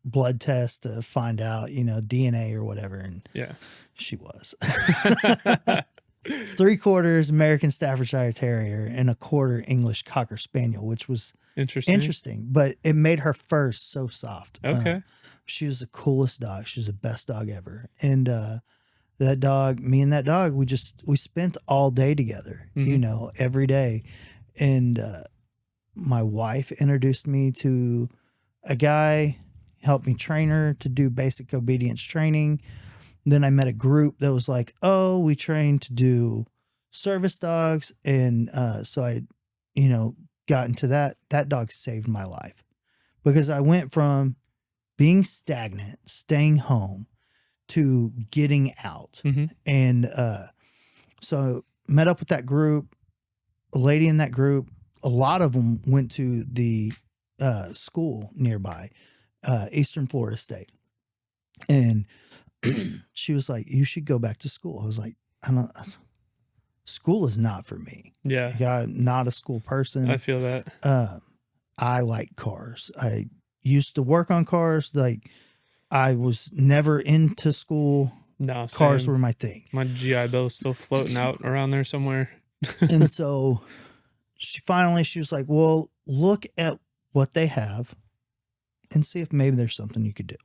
[SPEAKER 1] blood test to find out, DNA or whatever. And
[SPEAKER 2] Yeah.
[SPEAKER 1] she was 3/4 American Staffordshire Terrier and 1/4 English Cocker Spaniel, which was interesting, but it made her fur so soft.
[SPEAKER 2] Okay.
[SPEAKER 1] She was the coolest dog. She was the best dog ever. And that dog, me and that dog, we spent all day together, every day. And my wife introduced me to a guy, helped me train her to do basic obedience training. Then I met a group that was like, oh, we train to do service dogs. And so I, got into that. That dog saved my life because I went from being stagnant, staying home, to getting out.
[SPEAKER 2] Mm-hmm.
[SPEAKER 1] And so met up with that group, a lady in that group. A lot of them went to the school nearby, Eastern Florida State. And she was like, you should go back to school. I was like, school is not for me.
[SPEAKER 2] Yeah.
[SPEAKER 1] Like, I'm not a school person.
[SPEAKER 2] I feel that.
[SPEAKER 1] I like cars. I used to work on cars. Like, I was never into school.
[SPEAKER 2] No,
[SPEAKER 1] Cars
[SPEAKER 2] same.
[SPEAKER 1] were my thing.
[SPEAKER 2] My GI Bill is still floating out around there somewhere.
[SPEAKER 1] And so she was like, well, look at what they have and see if maybe there's something you could do.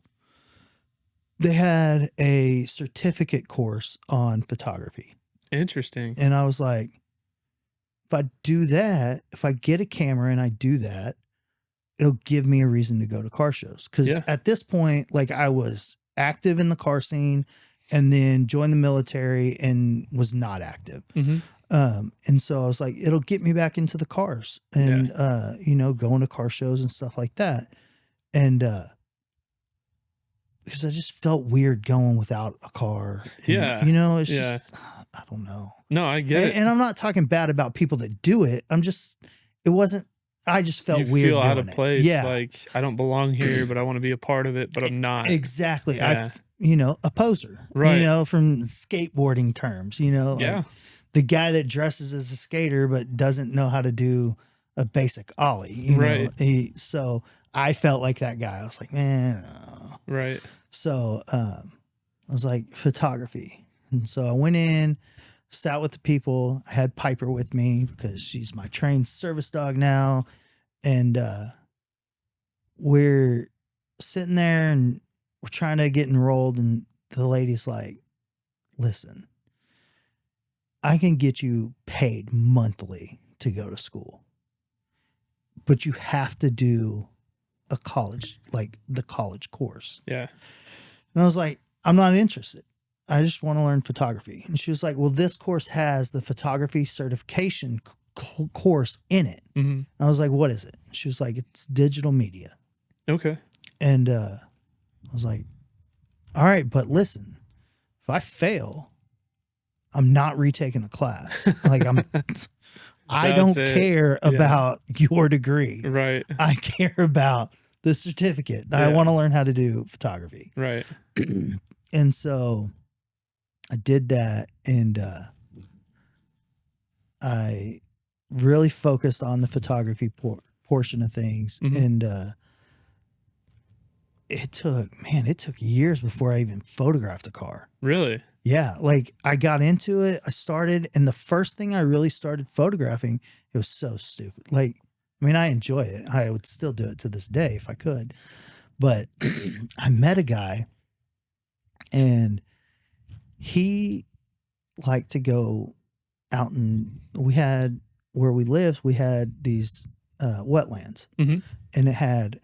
[SPEAKER 1] They had a certificate course on photography.
[SPEAKER 2] Interesting.
[SPEAKER 1] And I was like, if I do that, if I get a camera and I do that, it'll give me a reason to go to car shows. Because at this point, like, I was active in the car scene and then joined the military and was not active.
[SPEAKER 2] Mm-hmm.
[SPEAKER 1] And so I was like, it'll get me back into the cars and, going to car shows and stuff like that. And, because I just felt weird going without a car. And, it's just, I don't know.
[SPEAKER 2] No, I get it.
[SPEAKER 1] And I'm not talking bad about people that do it. I just felt
[SPEAKER 2] you
[SPEAKER 1] weird.
[SPEAKER 2] Feel out of
[SPEAKER 1] it.
[SPEAKER 2] place.
[SPEAKER 1] Yeah.
[SPEAKER 2] Like, I don't belong here, but I want to be a part of it, but I'm not.
[SPEAKER 1] Exactly.
[SPEAKER 2] Yeah.
[SPEAKER 1] A poser,
[SPEAKER 2] Right.
[SPEAKER 1] From skateboarding terms, like the guy that dresses as a skater, but doesn't know how to do a basic ollie,
[SPEAKER 2] Right.
[SPEAKER 1] So I felt like that guy. I was like, man, no.
[SPEAKER 2] Right.
[SPEAKER 1] So I was like, photography. And so I went in, sat with the people. I had Piper with me because she's my trained service dog now. And we're sitting there and we're trying to get enrolled. And the lady's like, listen, I can get you paid monthly to go to school, but you have to do a college, like the college course.
[SPEAKER 2] Yeah.
[SPEAKER 1] And I was like, I'm not interested. I just want to learn photography. And she was like, well, this course has the photography certification course in it.
[SPEAKER 2] Mm-hmm.
[SPEAKER 1] I was like, what is it? She was like, it's digital media.
[SPEAKER 2] Okay.
[SPEAKER 1] And I was like, all right, but listen, if I fail, I'm not retaking a class. Like, I don't care about your degree.
[SPEAKER 2] Right.
[SPEAKER 1] I care about the certificate. I want to learn how to do photography.
[SPEAKER 2] Right.
[SPEAKER 1] And so I did that, and I really focused on the photography portion of things.
[SPEAKER 2] Mm-hmm.
[SPEAKER 1] And it took years before I even photographed a car.
[SPEAKER 2] Really?
[SPEAKER 1] Yeah. Like, I got into it, I started, and the first thing I really started photographing, it was so stupid. Like, I mean, I enjoy it. I would still do it to this day if I could. But I met a guy, and he liked to go out, and where we lived, we had these wetlands.
[SPEAKER 2] Mm-hmm.
[SPEAKER 1] And it had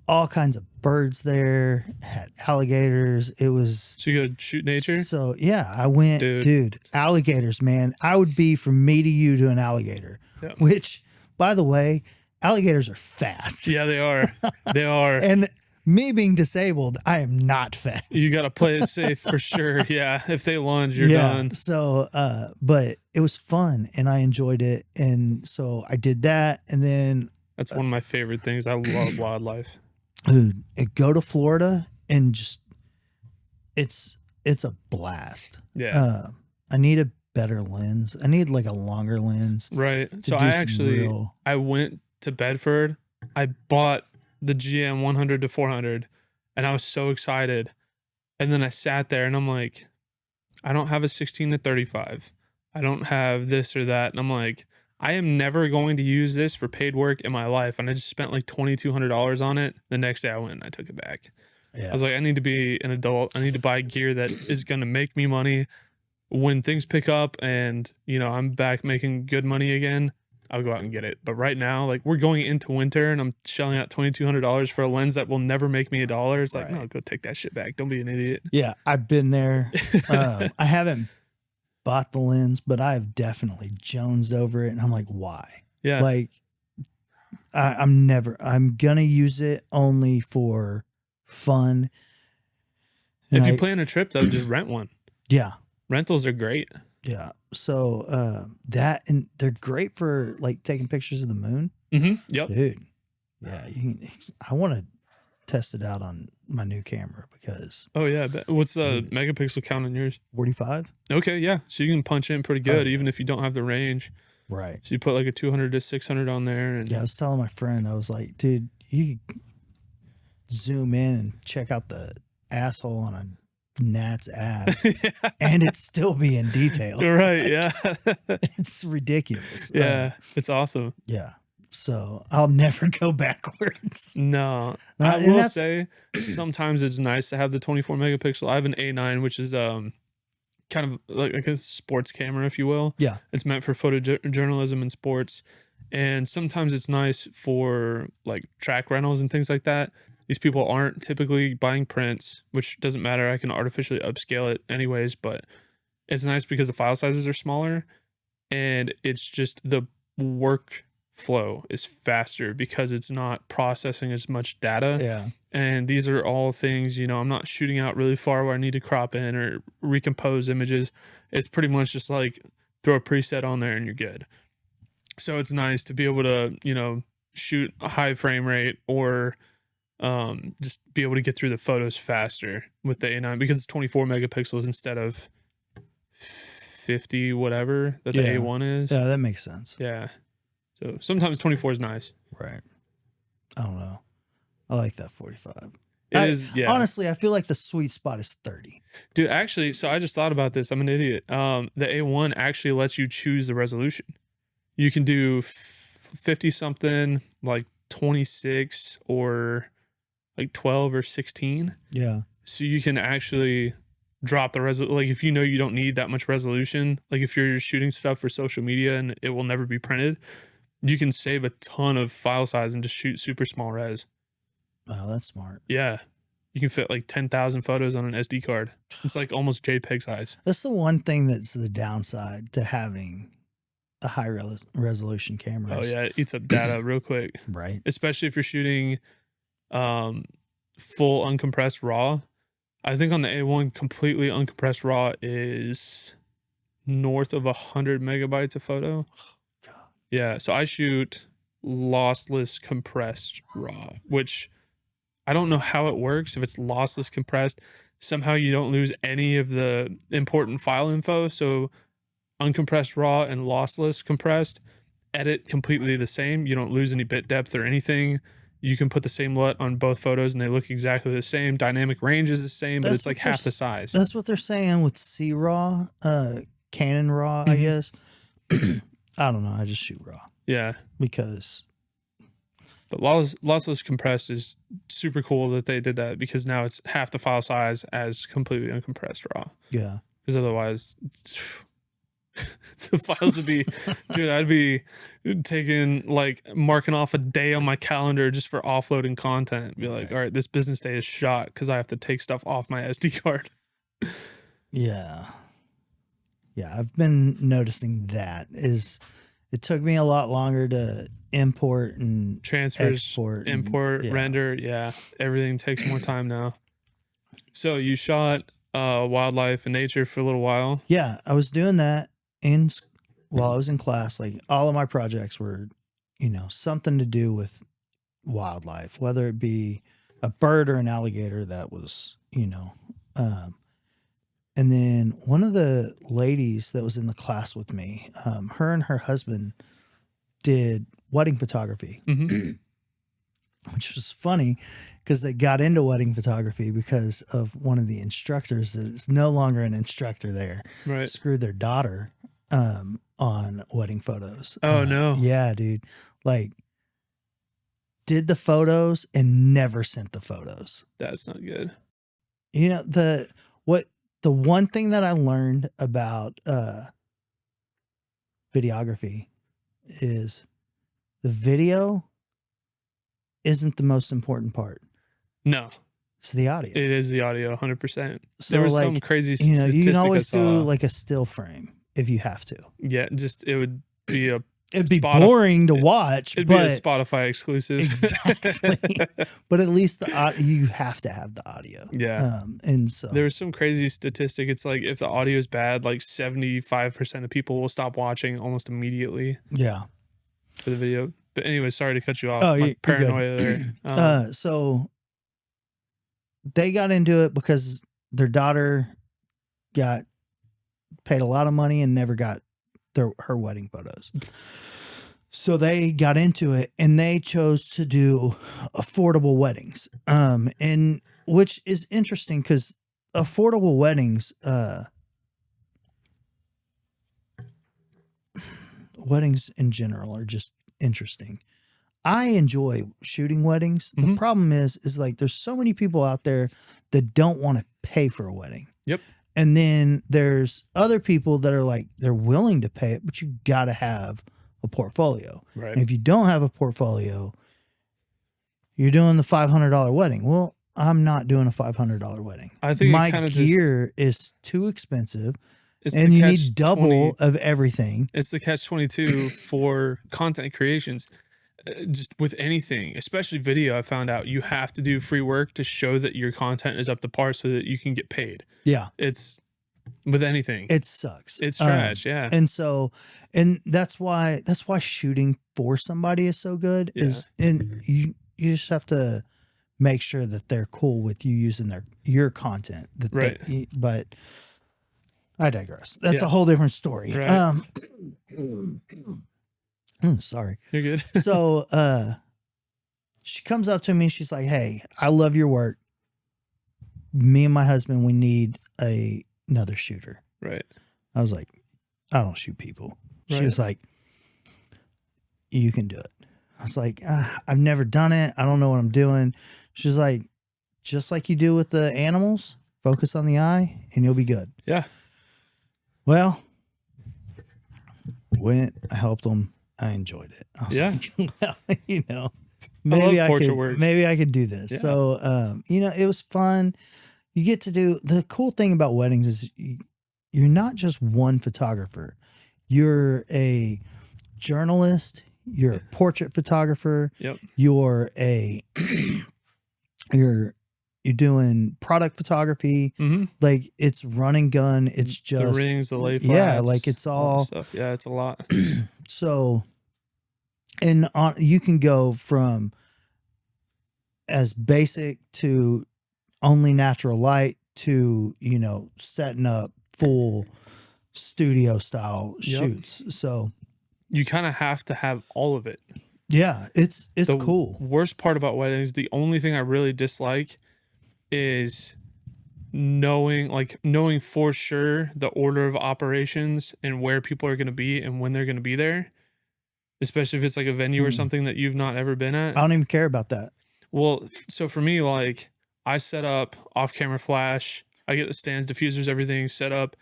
[SPEAKER 1] all kinds of birds there, it had alligators. It was...
[SPEAKER 2] So you go shoot nature?
[SPEAKER 1] So, yeah, I went, dude, alligators, man. I would be from me to you to an alligator, which, by the way, alligators are fast.
[SPEAKER 2] Yeah, they are. They are.
[SPEAKER 1] And me being disabled, I am not fast.
[SPEAKER 2] You got to play it safe for sure. Yeah. If they lunge, you're done.
[SPEAKER 1] So, but it was fun and I enjoyed it. And so I did that. And then
[SPEAKER 2] That's one of my favorite things. I love wildlife.
[SPEAKER 1] dude, go to Florida and just, it's a blast.
[SPEAKER 2] Yeah.
[SPEAKER 1] I need a better lens. I need like a longer lens.
[SPEAKER 2] Right.
[SPEAKER 1] to
[SPEAKER 2] So
[SPEAKER 1] do
[SPEAKER 2] I
[SPEAKER 1] some
[SPEAKER 2] actually,
[SPEAKER 1] real-
[SPEAKER 2] I went to Bedford. I bought the GM 100 to 400 and I was so excited. And then I sat there and I'm like, I don't have a 16 to 35. I don't have this or that. And I'm like, I am never going to use this for paid work in my life. And I just spent like $2,200 on it. The next day I went and I took it back.
[SPEAKER 1] Yeah.
[SPEAKER 2] I was like, I need to be an adult. I need to buy gear that is going to make me money. When things pick up and, you know, I'm back making good money again, I'll go out and get it. But right now, like we're going into winter and I'm shelling out $2,200 for a lens that will never make me $1. It's like,
[SPEAKER 1] Right.
[SPEAKER 2] no, go take that shit back. Don't be an idiot.
[SPEAKER 1] Yeah, I've been there. I haven't bought the lens, but I've definitely jonesed over it. And I'm like, why?
[SPEAKER 2] Yeah.
[SPEAKER 1] Like, I'm going to use it only for fun.
[SPEAKER 2] If
[SPEAKER 1] And
[SPEAKER 2] you plan a trip, though, just rent one.
[SPEAKER 1] yeah.
[SPEAKER 2] Rentals are great.
[SPEAKER 1] Yeah. So that, and they're great for like taking pictures of the moon.
[SPEAKER 2] Mm-hmm. Yep.
[SPEAKER 1] Dude. Yeah. I want to test it out on my new camera because
[SPEAKER 2] Oh, yeah. But what's the megapixel count on yours?
[SPEAKER 1] 45.
[SPEAKER 2] Okay. Yeah. So you can punch in pretty good,
[SPEAKER 1] yeah.
[SPEAKER 2] even if you don't have the range.
[SPEAKER 1] Right.
[SPEAKER 2] So you put like a 200 to 600 on there. And
[SPEAKER 1] Yeah. I was telling my friend, I was like, dude, you could zoom in and check out the asshole on a gnat's ass and it still be in detail.
[SPEAKER 2] Right. Yeah.
[SPEAKER 1] It's ridiculous.
[SPEAKER 2] Yeah. It's awesome.
[SPEAKER 1] Yeah. So I'll never go backwards.
[SPEAKER 2] No,
[SPEAKER 1] And
[SPEAKER 2] I will
[SPEAKER 1] that's-
[SPEAKER 2] say sometimes it's nice to have the 24 megapixel. I have an A9, which is kind of like a sports camera, if you will.
[SPEAKER 1] Yeah.
[SPEAKER 2] It's meant for photojournalism and sports. And sometimes it's nice for like track rentals and things like that. These people aren't typically buying prints, which doesn't matter. I can artificially upscale it anyways, but it's nice because the file sizes are smaller and it's just the workflow is faster because it's not processing as much data.
[SPEAKER 1] Yeah.
[SPEAKER 2] And these are all things, you know, I'm not shooting out really far where I need to crop in or recompose images. It's pretty much just like throw a preset on there and you're good. So it's nice to be able to, you know, shoot a high frame rate or just be able to get through the photos faster with the A9 because it's 24 megapixels instead of 50 whatever that the
[SPEAKER 1] Yeah.
[SPEAKER 2] A1 is.
[SPEAKER 1] Yeah, that makes sense.
[SPEAKER 2] Yeah. So sometimes 24 is nice.
[SPEAKER 1] Right. I don't know. I like that 45.
[SPEAKER 2] It is, yeah.
[SPEAKER 1] Honestly, I feel like the sweet spot is 30.
[SPEAKER 2] Dude, actually, so I just thought about this. I'm an idiot. The A1 actually lets you choose the resolution. You can do 50 something, like 26 or like 12 or 16.
[SPEAKER 1] Yeah.
[SPEAKER 2] So you can actually drop the resolution. Like if you know you don't need that much resolution, like if you're shooting stuff for social media and it will never be printed, you can save a ton of file size and just shoot super small res.
[SPEAKER 1] Oh, that's smart.
[SPEAKER 2] Yeah. You can fit like 10,000 photos on an SD card. It's like almost JPEG size.
[SPEAKER 1] That's the one thing that's the downside to having a high resolution camera.
[SPEAKER 2] Oh yeah, it eats up data real quick.
[SPEAKER 1] Right.
[SPEAKER 2] Especially if you're shooting full uncompressed raw. I think on the A1 completely uncompressed raw is north of 100 megabytes a photo.
[SPEAKER 1] God.
[SPEAKER 2] Yeah, so I shoot lossless compressed raw, which I don't know how it works. If it's lossless compressed, somehow you don't lose any of the important file info. So uncompressed raw and lossless compressed edit completely the same. You don't lose any bit depth or anything. You can put the same LUT on both photos and they look exactly the same. Dynamic range is the same, but
[SPEAKER 1] That's
[SPEAKER 2] it's like
[SPEAKER 1] what they're
[SPEAKER 2] half the size.
[SPEAKER 1] That's what they're saying with C raw, Canon raw, I
[SPEAKER 2] Mhm.
[SPEAKER 1] guess. I don't know. I just shoot raw
[SPEAKER 2] Yeah.
[SPEAKER 1] because
[SPEAKER 2] But lossless compressed is super cool that they did that because now it's half the file size as completely uncompressed raw.
[SPEAKER 1] yeah.
[SPEAKER 2] Because otherwise, the files would be, dude, I'd be taking like marking off a day on my calendar just for offloading content. Be like,
[SPEAKER 1] Right.
[SPEAKER 2] all right, this business day is shot because I have to take stuff off my SD card.
[SPEAKER 1] Yeah. Yeah, I've been noticing that is It took me a lot longer to import and
[SPEAKER 2] Transfers,
[SPEAKER 1] export,
[SPEAKER 2] import, render. Yeah, everything takes more time now. So you shot wildlife and nature for a little while.
[SPEAKER 1] Yeah, I was doing that while I was in class. Like all of my projects were, something to do with wildlife, whether it be a bird or an alligator. That was, and then one of the ladies that was in the class with me, her and her husband did wedding photography, which was funny because they got into wedding photography because of one of the instructors that is no longer an instructor there.
[SPEAKER 2] Right.
[SPEAKER 1] Screwed their daughter on wedding photos.
[SPEAKER 2] Oh, no.
[SPEAKER 1] Yeah, dude. Like, did the photos and never sent the photos.
[SPEAKER 2] That's not good.
[SPEAKER 1] The one thing that I learned about videography is the video isn't the most important part.
[SPEAKER 2] No.
[SPEAKER 1] It's the audio.
[SPEAKER 2] It is the audio, 100%.
[SPEAKER 1] So
[SPEAKER 2] there was
[SPEAKER 1] like,
[SPEAKER 2] some crazy statistic
[SPEAKER 1] you can always
[SPEAKER 2] I saw.
[SPEAKER 1] do like a still frame if you have to.
[SPEAKER 2] Yeah, it would be a
[SPEAKER 1] It'd be boring to watch.
[SPEAKER 2] It'd
[SPEAKER 1] but
[SPEAKER 2] be a Spotify exclusive.
[SPEAKER 1] Exactly. But at least you have to have the audio.
[SPEAKER 2] Yeah.
[SPEAKER 1] And so
[SPEAKER 2] there was some crazy statistic. It's like if the audio is bad, like 75% of people will stop watching almost immediately.
[SPEAKER 1] Yeah.
[SPEAKER 2] For the video. But anyway, sorry to cut you off.
[SPEAKER 1] Oh,
[SPEAKER 2] My paranoia there.
[SPEAKER 1] So they got into it because their daughter got paid a lot of money and never got her wedding photos. So they got into it and they chose to do affordable weddings. And which is interesting because affordable weddings, weddings in general are just interesting. I enjoy shooting weddings. The problem is like there's so many people out there that don't want to pay for a wedding.
[SPEAKER 2] Yep.
[SPEAKER 1] And then there's other people that are like, they're willing to pay it, but you got to have a portfolio.
[SPEAKER 2] Right.
[SPEAKER 1] And if you don't have a portfolio, you're doing the $500 wedding. Well, I'm not doing a $500 wedding.
[SPEAKER 2] I think
[SPEAKER 1] my gear is too expensive
[SPEAKER 2] and
[SPEAKER 1] you need double of everything.
[SPEAKER 2] It's the catch-22 for content creations. Just with anything, especially video, I found out you have to do free work to show that your content is up to par so that you can get paid.
[SPEAKER 1] Yeah.
[SPEAKER 2] It's with anything.
[SPEAKER 1] It sucks.
[SPEAKER 2] It's trash. Yeah.
[SPEAKER 1] And that's why shooting for somebody is so good and you just have to make sure that they're cool with you using your content. But I digress. That's a whole different story.
[SPEAKER 2] Right.
[SPEAKER 1] Sorry.
[SPEAKER 2] You're good.
[SPEAKER 1] So she comes up to me. She's like, "Hey, I love your work. Me and my husband, we need another shooter."
[SPEAKER 2] Right.
[SPEAKER 1] I was like, "I don't shoot people." She
[SPEAKER 2] Right.
[SPEAKER 1] was like, "You can do it." I was like, "I've never done it. I don't know what I'm doing." She's like, "Just like you do with the animals, focus on the eye and you'll be good."
[SPEAKER 2] Yeah.
[SPEAKER 1] Well, I helped them. I enjoyed it. I was like, well, maybe I could do this. Yeah. So, it was fun. You get to do, the cool thing about weddings is you're not just one photographer. You're a journalist. You're a portrait photographer.
[SPEAKER 2] Yep.
[SPEAKER 1] You're you're doing product photography. Like it's run and gun. It's just
[SPEAKER 2] the rings, the lay flats.
[SPEAKER 1] Yeah. Like it's all
[SPEAKER 2] stuff. Yeah. It's a lot.
[SPEAKER 1] So, and you can go from as basic to only natural light to, setting up full studio style shoots. So
[SPEAKER 2] you kind of have to have all of it.
[SPEAKER 1] Yeah, it's cool.
[SPEAKER 2] Worst part about weddings, the only thing I really dislike is knowing for sure the order of operations and where people are going to be and when they're going to be there, especially if it's like a venue or something that you've not ever been at.
[SPEAKER 1] I don't even care about that.
[SPEAKER 2] Well, so for me, like I set up off-camera flash, I get the stands, diffusers, everything set up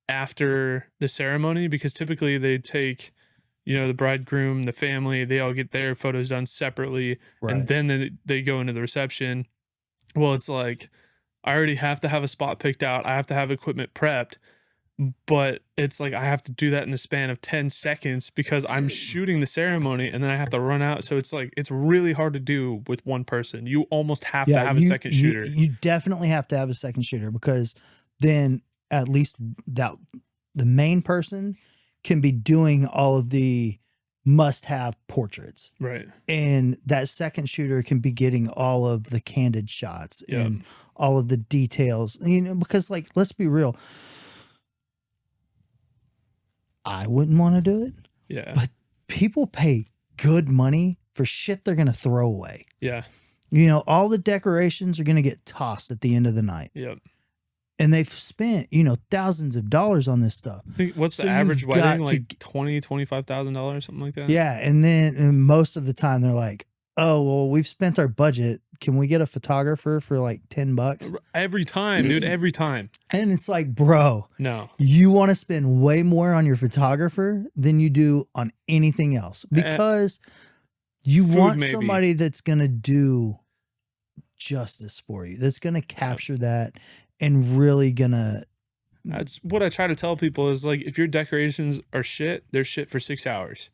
[SPEAKER 2] after the ceremony because typically they take, the bridegroom, the family, they all get their photos done separately. Right. And then they go into the reception. Well, it's like, I already have to have a spot picked out. I have to have equipment prepped. but it's like I have to do that in the span of 10 seconds because I'm shooting the ceremony and then I have to run out. So it's like it's really hard to do with one person. You almost have to have a second shooter.
[SPEAKER 1] You definitely have to have a second shooter, because then at least that the main person can be doing all of the must-have portraits,
[SPEAKER 2] Right.
[SPEAKER 1] and that second shooter can be getting all of the candid shots and all of the details. Because like, let's be real, I wouldn't want to do it.
[SPEAKER 2] Yeah.
[SPEAKER 1] But people pay good money for shit they're going to throw away.
[SPEAKER 2] Yeah.
[SPEAKER 1] All the decorations are going to get tossed at the end of the night.
[SPEAKER 2] Yep.
[SPEAKER 1] And they've spent, thousands of dollars on this stuff.
[SPEAKER 2] I think what's
[SPEAKER 1] So
[SPEAKER 2] the average
[SPEAKER 1] you've
[SPEAKER 2] wedding?
[SPEAKER 1] got
[SPEAKER 2] Like $20,000-$25,000, something like that.
[SPEAKER 1] Yeah. And then most of the time they're like, oh, well, we've spent our budget. Can we get a photographer for like $10?
[SPEAKER 2] Every time, dude. Every time.
[SPEAKER 1] And it's like, bro,
[SPEAKER 2] No.
[SPEAKER 1] you want to spend way more on your photographer than you do on anything else, because you want somebody that's going to do justice for you, that's going to capture that and really going to.
[SPEAKER 2] That's what I try to tell people is like, if your decorations are shit, they're shit for 6 hours.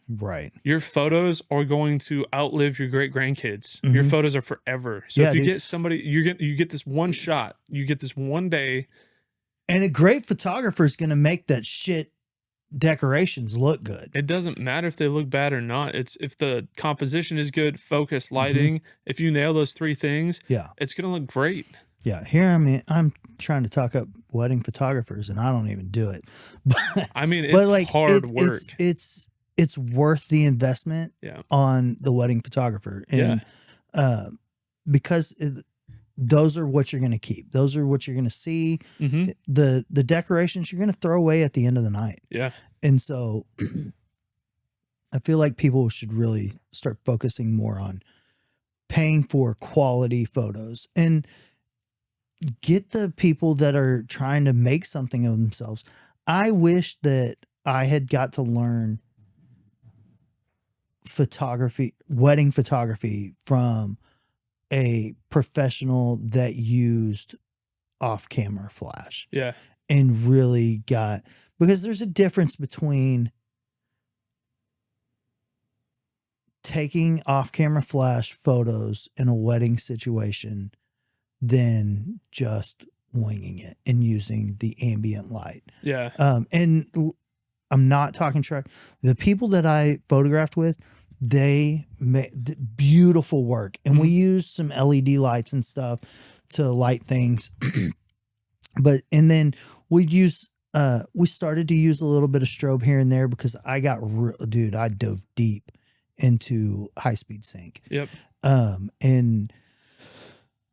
[SPEAKER 1] Right.
[SPEAKER 2] Your photos are going to outlive your great grandkids. Your photos are forever. So if you get somebody, you get this one shot, you get this one day.
[SPEAKER 1] And a great photographer is going to make that shit decorations look good.
[SPEAKER 2] It doesn't matter if they look bad or not. It's if the composition is good, focus, lighting, if you nail those three things, it's going to look great.
[SPEAKER 1] Yeah. Here I'm trying to talk up wedding photographers and I don't even do it. But
[SPEAKER 2] I mean, it's like hard work.
[SPEAKER 1] It's worth the investment on the wedding photographer. And because those are what you're going to keep. Those are what you're going to see. The decorations you're going to throw away at the end of the night.
[SPEAKER 2] Yeah.
[SPEAKER 1] And so I feel like people should really start focusing more on paying for quality photos and get the people that are trying to make something of themselves. I wish that I had got to learn wedding photography from a professional that used off-camera flash.
[SPEAKER 2] Yeah.
[SPEAKER 1] And really because there's a difference between taking off-camera flash photos in a wedding situation than just winging it and using the ambient light.
[SPEAKER 2] Yeah.
[SPEAKER 1] And I'm not talking track. The people that I photographed with, they made beautiful work, and we used some LED lights and stuff to light things. And then we started to use a little bit of strobe here and there because I dove deep into high-speed sync.
[SPEAKER 2] Yep.
[SPEAKER 1] And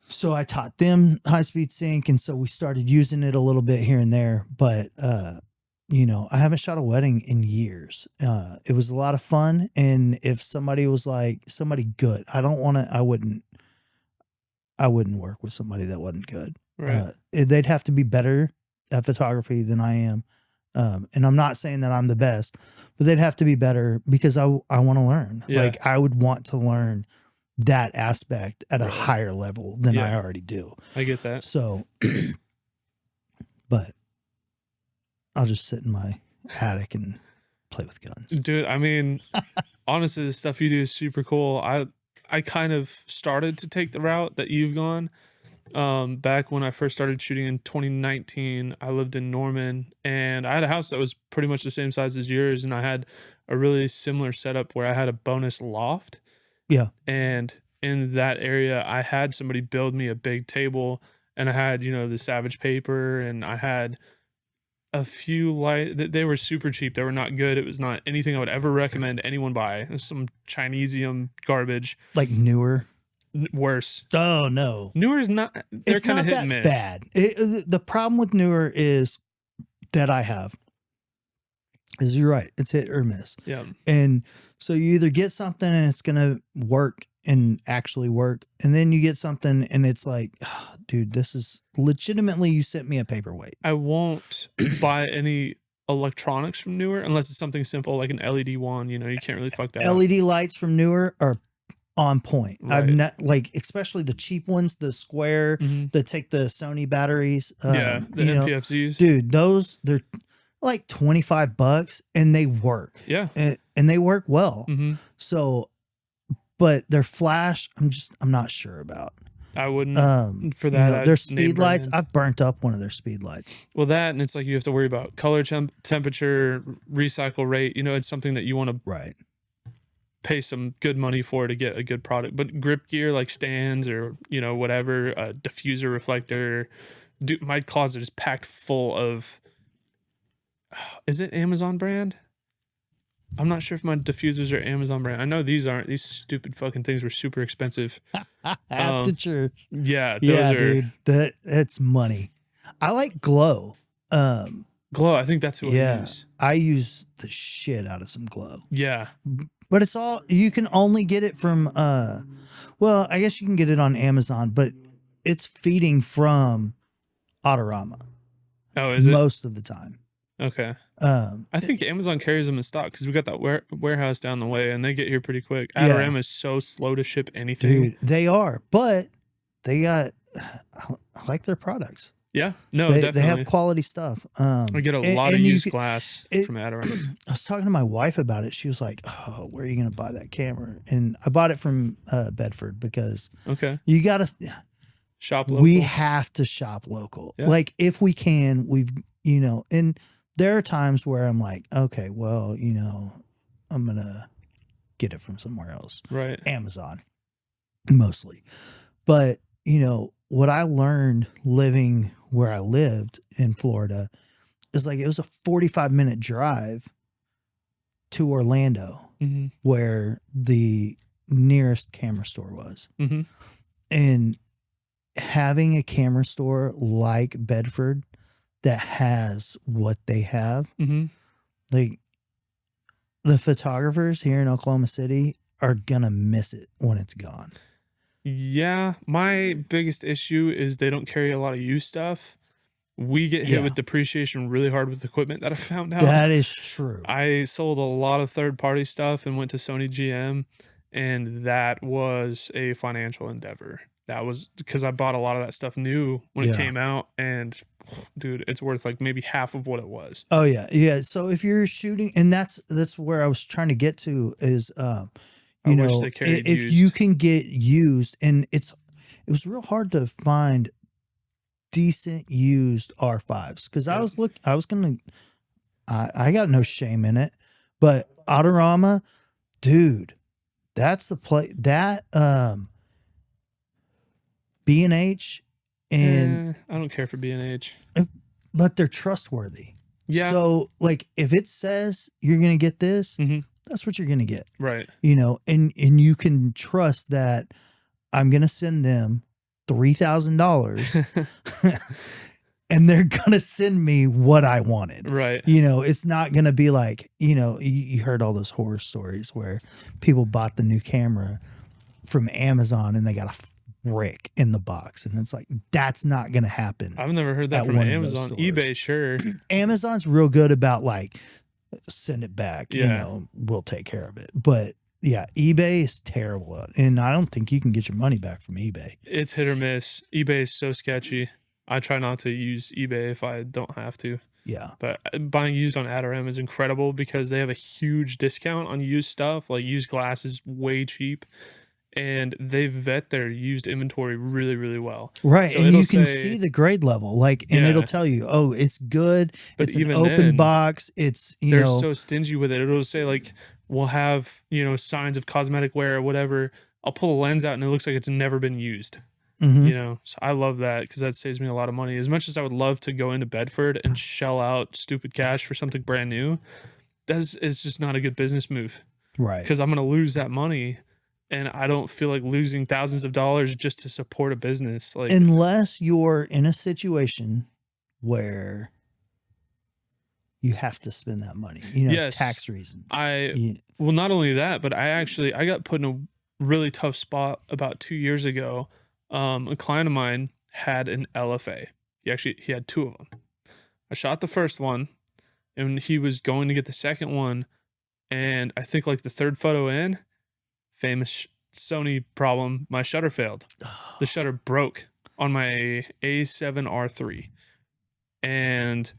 [SPEAKER 1] so I taught them high-speed sync, and so we started using it a little bit here and there. But I haven't shot a wedding in years. It was a lot of fun, and if somebody was like somebody good, I wouldn't work with somebody that wasn't good.
[SPEAKER 2] Right.
[SPEAKER 1] They'd have to be better at photography than I am. And I'm not saying that I'm the best, but they'd have to be better because I want to learn.
[SPEAKER 2] Yeah.
[SPEAKER 1] Like I would want to learn that aspect at a higher level than I already do.
[SPEAKER 2] I get that.
[SPEAKER 1] So, but I'll just sit in my attic and play with guns.
[SPEAKER 2] Dude, I mean, honestly, the stuff you do is super cool. I kind of started to take the route that you've gone. Back when I first started shooting in 2019, I lived in Norman, and I had a house that was pretty much the same size as yours, and I had a really similar setup where I had a bonus loft.
[SPEAKER 1] Yeah.
[SPEAKER 2] And in that area, I had somebody build me a big table, and I had, the Savage paper, and I had a few they were super cheap. They were not good. It was not anything I would ever recommend anyone buy. It was some Chinesium garbage.
[SPEAKER 1] Like Newer.
[SPEAKER 2] Worse.
[SPEAKER 1] Oh no.
[SPEAKER 2] Newer is not. They're kind of hit and miss.
[SPEAKER 1] Bad. The problem with Newer is that I have is you're right. It's hit or miss.
[SPEAKER 2] Yeah.
[SPEAKER 1] And so you either get something and it's gonna work and actually work, and then you get something and it's like, oh, dude, this is legitimately you sent me a paperweight.
[SPEAKER 2] I won't buy any electronics from Newer unless it's something simple like an LED wand. You can't really fuck that
[SPEAKER 1] LED lights from Newer are on point. I've
[SPEAKER 2] Right.
[SPEAKER 1] not like, especially the cheap ones, the square that take the Sony batteries.
[SPEAKER 2] Yeah, the
[SPEAKER 1] you know,
[SPEAKER 2] NPFZs.
[SPEAKER 1] dude, they're like $25 and they work.
[SPEAKER 2] Yeah.
[SPEAKER 1] And they work well.
[SPEAKER 2] Mm-hmm.
[SPEAKER 1] So, but their flash, I'm not sure about.
[SPEAKER 2] I wouldn't for
[SPEAKER 1] You
[SPEAKER 2] that.
[SPEAKER 1] know, their
[SPEAKER 2] I'd
[SPEAKER 1] speed
[SPEAKER 2] name
[SPEAKER 1] lights,
[SPEAKER 2] brand.
[SPEAKER 1] I've burnt up one of their speed lights.
[SPEAKER 2] Well, that, and it's like you have to worry about color temperature, recycle rate. You know, it's something that you want to
[SPEAKER 1] Right.
[SPEAKER 2] pay some good money for to get a good product. But grip gear like stands or, you know, whatever, a diffuser reflector. Dude, my closet is packed full of, is it Amazon brand? I'm not sure if my diffusers are Amazon brand. I know these aren't. These stupid fucking things were super expensive.
[SPEAKER 1] After church.
[SPEAKER 2] Yeah, those
[SPEAKER 1] Yeah,
[SPEAKER 2] are
[SPEAKER 1] dude. That's money. I like Glow.
[SPEAKER 2] Glow. I think that's who I use.
[SPEAKER 1] I use the shit out of some Glow.
[SPEAKER 2] Yeah.
[SPEAKER 1] But it's all, you can only get it from well, I guess you can get it on Amazon, but it's feeding from Autorama
[SPEAKER 2] Oh, is it?
[SPEAKER 1] most of the time.
[SPEAKER 2] Okay. I think Amazon carries them in stock because we got that warehouse down the way and they get here pretty quick.
[SPEAKER 1] Yeah.
[SPEAKER 2] Adorama is so slow to ship anything.
[SPEAKER 1] Dude, they are, but they got, I like their products.
[SPEAKER 2] Yeah. No,
[SPEAKER 1] They
[SPEAKER 2] definitely.
[SPEAKER 1] have quality stuff.
[SPEAKER 2] I get a lot of used glass from Adorama.
[SPEAKER 1] I was talking to my wife about it. She was like, "Oh, where are you going to buy that camera?" And I bought it from Bedford because
[SPEAKER 2] Okay.
[SPEAKER 1] you got to.
[SPEAKER 2] Shop local.
[SPEAKER 1] We have to shop local.
[SPEAKER 2] Yeah.
[SPEAKER 1] Like if we can, you know, and there are times where I'm like, okay, well, you know, I'm going to get it from somewhere else.
[SPEAKER 2] Right.
[SPEAKER 1] Amazon mostly. But, you know, what I learned living where I lived in Florida is like, it was a 45-minute drive to Orlando
[SPEAKER 2] Mm-hmm.
[SPEAKER 1] where the nearest camera store was.
[SPEAKER 2] Mm-hmm.
[SPEAKER 1] And having a camera store like Bedford that has what they have,
[SPEAKER 2] Mm-hmm.
[SPEAKER 1] like the photographers here in Oklahoma City are gonna miss it when it's gone.
[SPEAKER 2] Yeah. My biggest issue is they don't carry a lot of used stuff. We get hit
[SPEAKER 1] Yeah.
[SPEAKER 2] with depreciation really hard with equipment that I found out.
[SPEAKER 1] That is true.
[SPEAKER 2] I sold a lot of third-party stuff and went to Sony GM, and that was a financial endeavor. That was because I bought a lot of that stuff new when
[SPEAKER 1] Yeah.
[SPEAKER 2] it came out, and dude, it's worth like maybe half of what it was.
[SPEAKER 1] Oh yeah, yeah. So if you're shooting, and that's where I was trying to get to is,
[SPEAKER 2] I
[SPEAKER 1] you
[SPEAKER 2] wish
[SPEAKER 1] know,
[SPEAKER 2] they carried
[SPEAKER 1] if
[SPEAKER 2] used.
[SPEAKER 1] you can get used, and it was real hard to find decent used R5s because
[SPEAKER 2] Yeah.
[SPEAKER 1] I got no shame in it, but Autorama, dude, that's the play that B&H and
[SPEAKER 2] I don't care for B&H.
[SPEAKER 1] but they're trustworthy.
[SPEAKER 2] Yeah.
[SPEAKER 1] So like if it says you're gonna get this,
[SPEAKER 2] Mhm.
[SPEAKER 1] that's what you're gonna get.
[SPEAKER 2] Right.
[SPEAKER 1] You know, and you can trust that I'm gonna send them $3,000 and they're gonna send me what I wanted.
[SPEAKER 2] Right.
[SPEAKER 1] You know, it's not gonna be like, you know, you heard all those horror stories where people bought the new camera from Amazon and they got a brick in the box, and it's like that's not gonna happen.
[SPEAKER 2] I've never heard that
[SPEAKER 1] At
[SPEAKER 2] from
[SPEAKER 1] one of those
[SPEAKER 2] Amazon.
[SPEAKER 1] stores.
[SPEAKER 2] eBay, sure.
[SPEAKER 1] Amazon's real good about like send it back. You
[SPEAKER 2] Yeah.
[SPEAKER 1] know, we'll take care of it. But yeah, eBay is terrible, and I don't think you can get your money back from eBay.
[SPEAKER 2] It's hit or miss. eBay is so sketchy. I try not to use eBay if I don't have to.
[SPEAKER 1] Yeah,
[SPEAKER 2] But buying used on Adorama is incredible because they have a huge discount on used stuff. Like used glass is way cheap, and they vet their used inventory really, really well.
[SPEAKER 1] right.
[SPEAKER 2] So
[SPEAKER 1] and
[SPEAKER 2] it'll
[SPEAKER 1] you can
[SPEAKER 2] say-
[SPEAKER 1] see the grade level, like, and it'll
[SPEAKER 2] Yeah.
[SPEAKER 1] tell you, oh, it's good.
[SPEAKER 2] But
[SPEAKER 1] It's an
[SPEAKER 2] even
[SPEAKER 1] open
[SPEAKER 2] then,
[SPEAKER 1] box. It's
[SPEAKER 2] they're
[SPEAKER 1] know,
[SPEAKER 2] so stingy with it. It'll say like, we'll have, you know, signs of cosmetic wear or whatever. I'll pull a lens out and it looks like it's never been used.
[SPEAKER 1] mhm.
[SPEAKER 2] You know, so I love that because that saves me a lot of money. As much as I would love to go into Bedford and shell out stupid cash for something brand new, it's just not a good business move
[SPEAKER 1] right.
[SPEAKER 2] because I'm going to lose that money, and I don't feel like losing thousands of dollars just to support a business. Like,
[SPEAKER 1] Unless you're in a situation where you have to spend that money, you know,
[SPEAKER 2] Yes.
[SPEAKER 1] tax reasons.
[SPEAKER 2] well, not only that, but I got put in a really tough spot about 2 years ago. A client of mine had an LFA. He had two of them. I shot the first one, and he was going to get the second one, and I think like the third photo in, famous Sony problem. My shutter failed. The shutter broke on my A7R3. And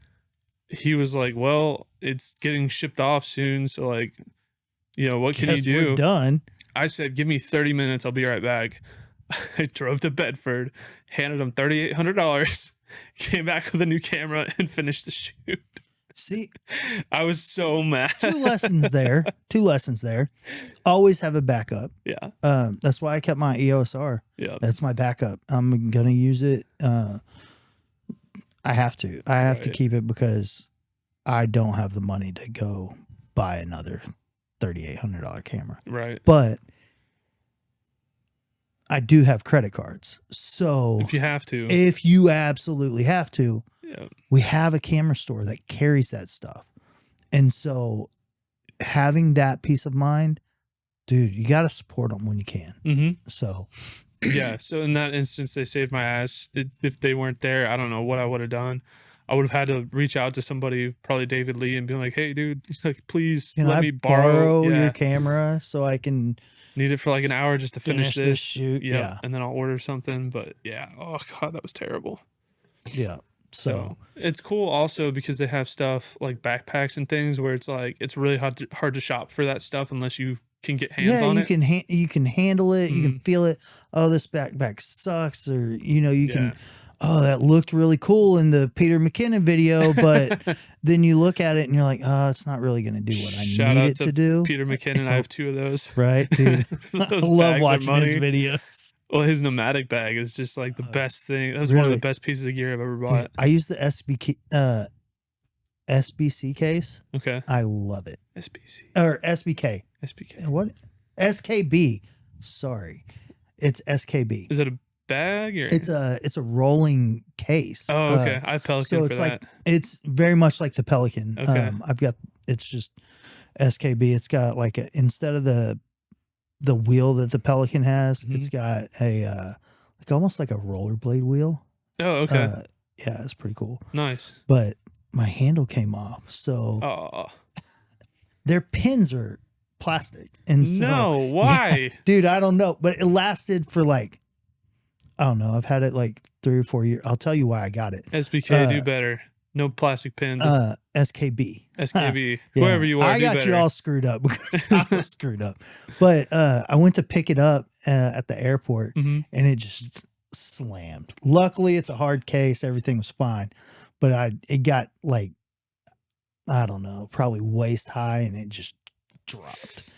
[SPEAKER 2] he was like, well, it's getting shipped off soon. So like, you know, what can you do?
[SPEAKER 1] We're done.
[SPEAKER 2] I said, give me 30 minutes. I'll be right back. I drove to Bedford, handed him $3,800, came back with a new camera and finished the shoot.
[SPEAKER 1] See,
[SPEAKER 2] I was so mad.
[SPEAKER 1] two lessons there. Always have a backup.
[SPEAKER 2] Yeah.
[SPEAKER 1] That's why I kept my EOS R.
[SPEAKER 2] Yeah.
[SPEAKER 1] That's my backup. I'm going to use it. I have to. I have to keep it because I don't have the money to go buy another $3,800 camera.
[SPEAKER 2] Right.
[SPEAKER 1] But I do have credit cards. So
[SPEAKER 2] if
[SPEAKER 1] you absolutely have to,
[SPEAKER 2] yeah.
[SPEAKER 1] We have a camera store that carries that stuff. And so having that peace of mind, dude, you got to support them when you can.
[SPEAKER 2] Mm-hmm.
[SPEAKER 1] So
[SPEAKER 2] yeah. So in that instance, they saved my ass. If they weren't there, I don't know what I would have done. I would have had to reach out to somebody, probably David Lee, and be like, "Hey, dude, like, please let me borrow
[SPEAKER 1] your camera so I can
[SPEAKER 2] need it for like an hour just to finish this
[SPEAKER 1] shoot."
[SPEAKER 2] Yep.
[SPEAKER 1] Yeah,
[SPEAKER 2] and then I'll order something. But yeah, oh god, that was terrible.
[SPEAKER 1] Yeah. So
[SPEAKER 2] it's cool also because they have stuff like backpacks and things where it's like it's really hard to shop for that stuff unless you can get hands on it.
[SPEAKER 1] You can handle it. You can feel it. Oh, this backpack sucks, or you can. Oh, that looked really cool in the Peter McKinnon video, but then you look at it and you're like, oh, it's not really going to do what I need it to do.
[SPEAKER 2] Peter McKinnon, I have 2 of those.
[SPEAKER 1] Right, dude. I love watching his videos.
[SPEAKER 2] Well, his pneumatic bag is just like the best thing. That was one of the best pieces of gear I've ever bought.
[SPEAKER 1] Dude, I use the SBC case.
[SPEAKER 2] Okay.
[SPEAKER 1] I love it.
[SPEAKER 2] SBC.
[SPEAKER 1] Or SBK.
[SPEAKER 2] SBK.
[SPEAKER 1] What? SKB. Sorry. It's SKB.
[SPEAKER 2] Is it a bag or
[SPEAKER 1] it's a rolling case.
[SPEAKER 2] Oh, okay. I have Pelican
[SPEAKER 1] so it's
[SPEAKER 2] for
[SPEAKER 1] like
[SPEAKER 2] that.
[SPEAKER 1] it's very much like the Pelican.
[SPEAKER 2] Okay.
[SPEAKER 1] It's just SKB. It's got like instead of the wheel that the Pelican has, it's got a like almost like a rollerblade wheel.
[SPEAKER 2] Oh, okay.
[SPEAKER 1] Yeah, it's pretty cool.
[SPEAKER 2] Nice.
[SPEAKER 1] But my handle came off, so their pins are plastic. And so,
[SPEAKER 2] no, why?
[SPEAKER 1] Yeah, dude, I don't know, but it lasted for like, I don't know. I've had it like 3 or 4 years. I'll tell you why I got it.
[SPEAKER 2] SBK, do better. No plastic pins.
[SPEAKER 1] SKB.
[SPEAKER 2] SKB. Whoever you are,
[SPEAKER 1] I got
[SPEAKER 2] better.
[SPEAKER 1] you all screwed up because I was screwed up. But I went to pick it up at the airport and it just slammed. Luckily, it's a hard case. Everything was fine. But it got like, I don't know, probably waist high and it just dropped.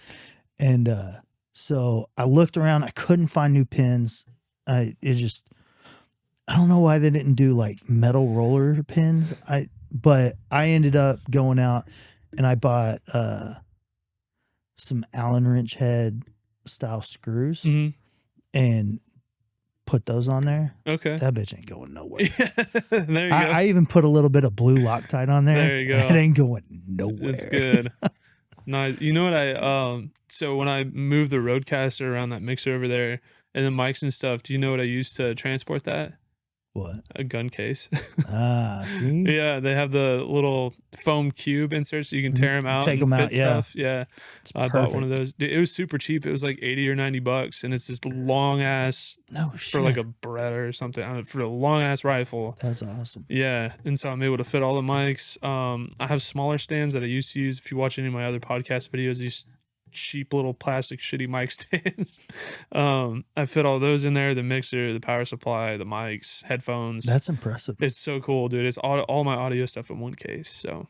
[SPEAKER 1] And so I looked around. I couldn't find new pins. I don't know why they didn't do like metal roller pins. But I ended up going out and I bought some Allen wrench head style screws and put those on there.
[SPEAKER 2] Okay.
[SPEAKER 1] That bitch ain't going nowhere.
[SPEAKER 2] There you go.
[SPEAKER 1] I even put a little bit of blue Loctite on there.
[SPEAKER 2] There you go.
[SPEAKER 1] It ain't going nowhere.
[SPEAKER 2] It's good. Nice. You know what so when I moved the Rodecaster around that mixer over there and the mics and stuff, do you know what I used to transport that?
[SPEAKER 1] What?
[SPEAKER 2] A gun case.
[SPEAKER 1] See?
[SPEAKER 2] Yeah, they have the little foam cube inserts so you can tear them out.
[SPEAKER 1] Take
[SPEAKER 2] and
[SPEAKER 1] them
[SPEAKER 2] fit
[SPEAKER 1] out, yeah.
[SPEAKER 2] Stuff. Yeah. I bought one of those. It was super cheap. It was like $80 or $90, and it's this long ass for like a Beretta or something. I don't know, for a long ass rifle.
[SPEAKER 1] That's awesome.
[SPEAKER 2] Yeah, and so I'm able to fit all the mics. I have smaller stands that I used to use. If you watch any of my other podcast videos, these cheap little plastic shitty mic stands. I fit all those in there, the mixer, the power supply, the mics, headphones.
[SPEAKER 1] That's impressive.
[SPEAKER 2] It's so cool, dude. It's all my audio stuff in one case, so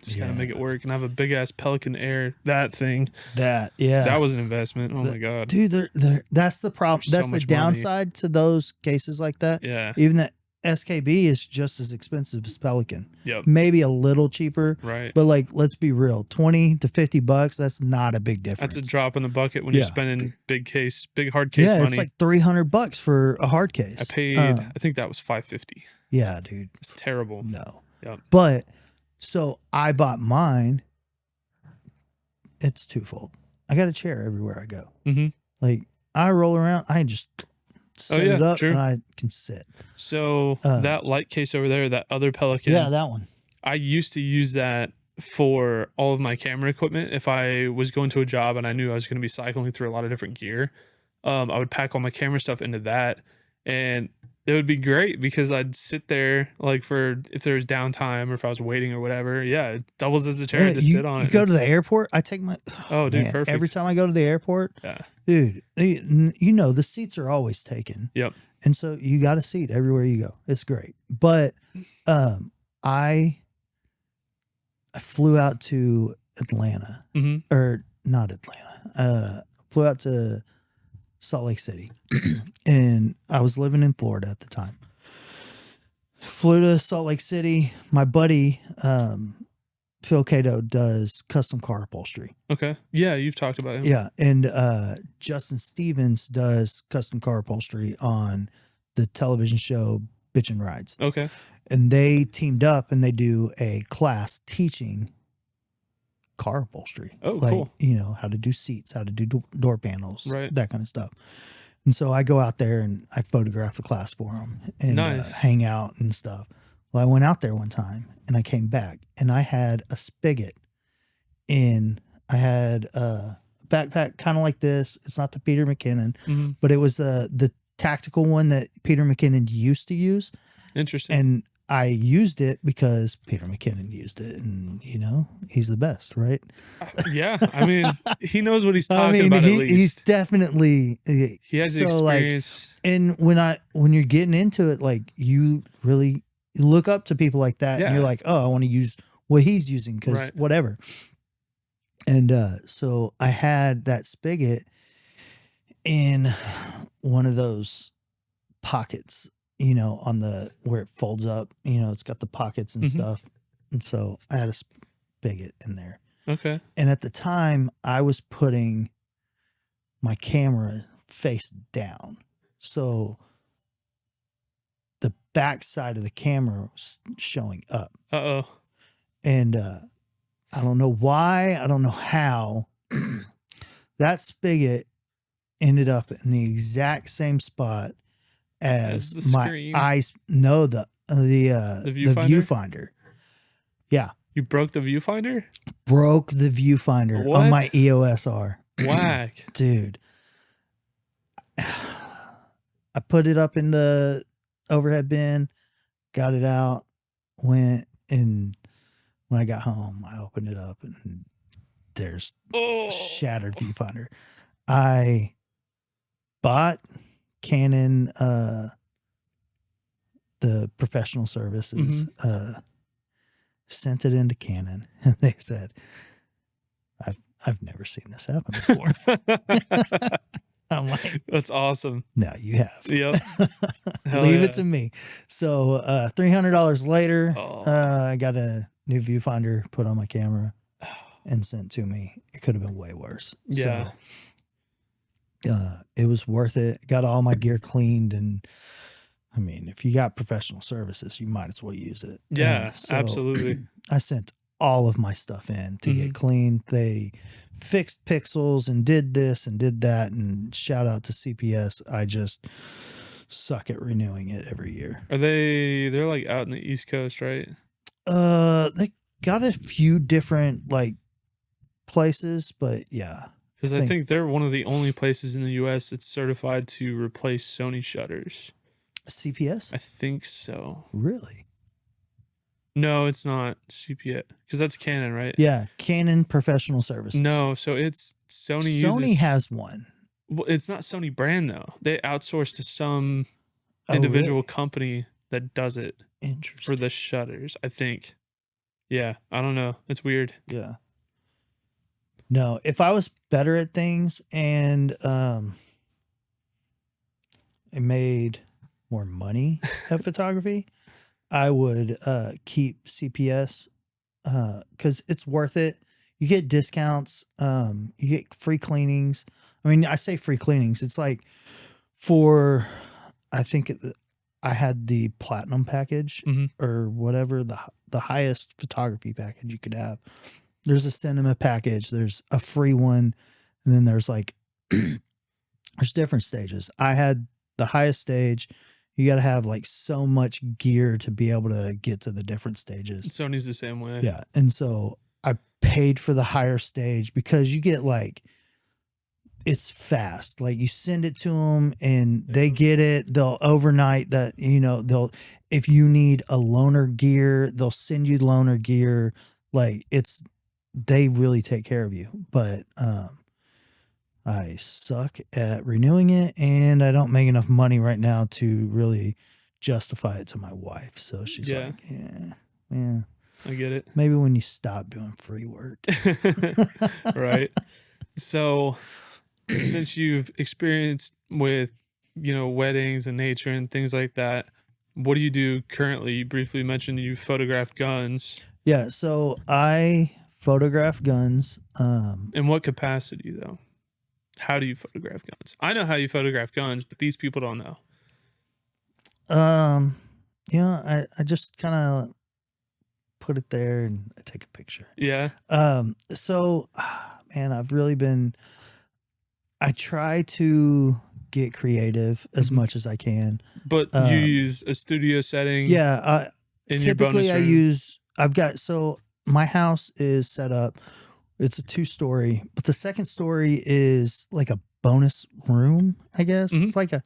[SPEAKER 2] just gotta make it work. And I have a big ass Pelican Air, that thing.
[SPEAKER 1] That
[SPEAKER 2] was an investment. Oh my god,
[SPEAKER 1] dude, that's the problem. That's the downside to those cases like that.
[SPEAKER 2] Yeah,
[SPEAKER 1] even that SKB is just as expensive as Pelican.
[SPEAKER 2] Yep.
[SPEAKER 1] Maybe a little cheaper.
[SPEAKER 2] Right.
[SPEAKER 1] But like, let's be real, $20 to $50, that's not a big difference.
[SPEAKER 2] That's a drop in the bucket when you're spending big hard case money.
[SPEAKER 1] It's like $300 for a hard case.
[SPEAKER 2] I paid, I think that was $550.
[SPEAKER 1] Yeah, dude.
[SPEAKER 2] It's terrible.
[SPEAKER 1] No.
[SPEAKER 2] Yep.
[SPEAKER 1] But so I bought mine. It's twofold. I got a chair everywhere I go.
[SPEAKER 2] Mm-hmm.
[SPEAKER 1] Like I roll around, I just set it up and I can sit.
[SPEAKER 2] So that light case over there, that other Pelican.
[SPEAKER 1] Yeah, that one.
[SPEAKER 2] I used to use that for all of my camera equipment. If I was going to a job and I knew I was going to be cycling through a lot of different gear, I would pack all my camera stuff into that, and it would be great because I'd sit there like for if there was downtime or if I was waiting or whatever. Yeah, it doubles as a chair to sit on.
[SPEAKER 1] You
[SPEAKER 2] it.
[SPEAKER 1] go to the airport. I take my.
[SPEAKER 2] Oh, dude,
[SPEAKER 1] man,
[SPEAKER 2] perfect.
[SPEAKER 1] Every time I go to the airport,
[SPEAKER 2] Yeah,
[SPEAKER 1] dude, you know the seats are always taken.
[SPEAKER 2] Yep.
[SPEAKER 1] And so you got a seat everywhere you go. It's great. But I flew out to Atlanta, or not Atlanta. Flew out to Salt Lake City, and I was living in Florida at the time. Flew to Salt Lake City. My buddy Phil Cato does custom car upholstery.
[SPEAKER 2] Okay. Yeah, you've talked about him.
[SPEAKER 1] Yeah, and Justin Stevens does custom car upholstery on the television show Bitchin' Rides.
[SPEAKER 2] Okay.
[SPEAKER 1] And they teamed up and they do a class teaching car upholstery.
[SPEAKER 2] Oh,
[SPEAKER 1] like,
[SPEAKER 2] cool.
[SPEAKER 1] You know, how to do seats, how to do door panels,
[SPEAKER 2] right,
[SPEAKER 1] that kind of stuff. And so I go out there and I photograph the class for them and hang out and stuff. Well, I went out there one time and I came back and I had a spigot I had a backpack kind of like this. It's not the Peter McKinnon, but it was the tactical one that Peter McKinnon used to use.
[SPEAKER 2] Interesting.
[SPEAKER 1] And I used it because Peter McKinnon used it, and you know he's the best, right?
[SPEAKER 2] Yeah, I mean he knows what he's talking about. At least
[SPEAKER 1] he's definitely
[SPEAKER 2] he has the experience.
[SPEAKER 1] Like, and when you're getting into it, like you really look up to people like that, and you're like, oh, I want to use what he's using because whatever. And so I had that spigot in one of those pockets, you know, on the where it folds up, you know, it's got the pockets and stuff. And so I had a spigot in there.
[SPEAKER 2] Okay.
[SPEAKER 1] And at the time I was putting my camera face down. So the back side of the camera was showing up.
[SPEAKER 2] Uh-oh.
[SPEAKER 1] And I don't know why, I don't know how that spigot ended up in the exact same spot as my
[SPEAKER 2] screen.
[SPEAKER 1] eyes. No, the viewfinder. Yeah.
[SPEAKER 2] You broke the viewfinder?
[SPEAKER 1] Broke the viewfinder on my EOS R.
[SPEAKER 2] Whack.
[SPEAKER 1] Dude. I put it up in the overhead bin, got it out, went, and when I got home, I opened it up and there's a shattered viewfinder. I bought Canon, the professional services, sent it into Canon, and they said, I've never seen this happen before. I'm like,
[SPEAKER 2] that's awesome.
[SPEAKER 1] No, you have.
[SPEAKER 2] Yep.
[SPEAKER 1] Leave it to me. So $300 later, I got a new viewfinder put on my camera and sent to me. It could have been way worse.
[SPEAKER 2] Yeah.
[SPEAKER 1] So, it was worth it. Got all my gear cleaned, and I mean, if you got professional services, you might as well use it.
[SPEAKER 2] Yeah, absolutely.
[SPEAKER 1] I sent all of my stuff in to get cleaned. They fixed pixels and did this and did that. And shout out to CPS. I just suck at renewing it every year.
[SPEAKER 2] They're like out in the East Coast, right?
[SPEAKER 1] They got a few different like places, but yeah.
[SPEAKER 2] Because I think they're one of the only places in the U.S. that's certified to replace Sony shutters.
[SPEAKER 1] CPS?
[SPEAKER 2] I think so.
[SPEAKER 1] Really?
[SPEAKER 2] No, it's not CPS because that's Canon, right?
[SPEAKER 1] Yeah, Canon Professional Services.
[SPEAKER 2] No, so it's Sony.
[SPEAKER 1] Sony has one.
[SPEAKER 2] Well, it's not Sony brand though. They outsource to some individual company that does it.
[SPEAKER 1] Interesting.
[SPEAKER 2] For the shutters, I think. Yeah, I don't know. It's weird.
[SPEAKER 1] Yeah. No, if I was better at things and it made more money at photography, I would keep CPS because it's worth it. You get discounts. You get free cleanings. I mean, I say free cleanings. It's like I think I had the platinum package or whatever, the highest photography package you could have. There's a cinema package. There's a free one. And then there's like, there's different stages. I had the highest stage. You got to have like so much gear to be able to get to the different stages.
[SPEAKER 2] Sony's the same way.
[SPEAKER 1] Yeah. And so paid for the higher stage because you get like, it's fast. Like you send it to them and they get it. They'll overnight that, if you need a loaner gear, they'll send you loaner gear. Like they really take care of you. But, I suck at renewing it and I don't make enough money right now to really justify it to my wife. So she's like, yeah,
[SPEAKER 2] I get it.
[SPEAKER 1] maybe when you stop doing free work.
[SPEAKER 2] Right. So since you've experienced with, weddings and nature and things like that, what do you do currently? You briefly mentioned you photograph guns.
[SPEAKER 1] Yeah. So I photograph guns.
[SPEAKER 2] In what capacity though? How do you photograph guns? I know how you photograph guns, but these people don't know.
[SPEAKER 1] I just kind of put it there and I take a picture.
[SPEAKER 2] Yeah.
[SPEAKER 1] So man, I try to get creative as much as I can.
[SPEAKER 2] But you use a studio setting.
[SPEAKER 1] Yeah.
[SPEAKER 2] In your bonus
[SPEAKER 1] Typically so my house is set up. It's a 2-story, but the second story is like a bonus room, I guess. It's like a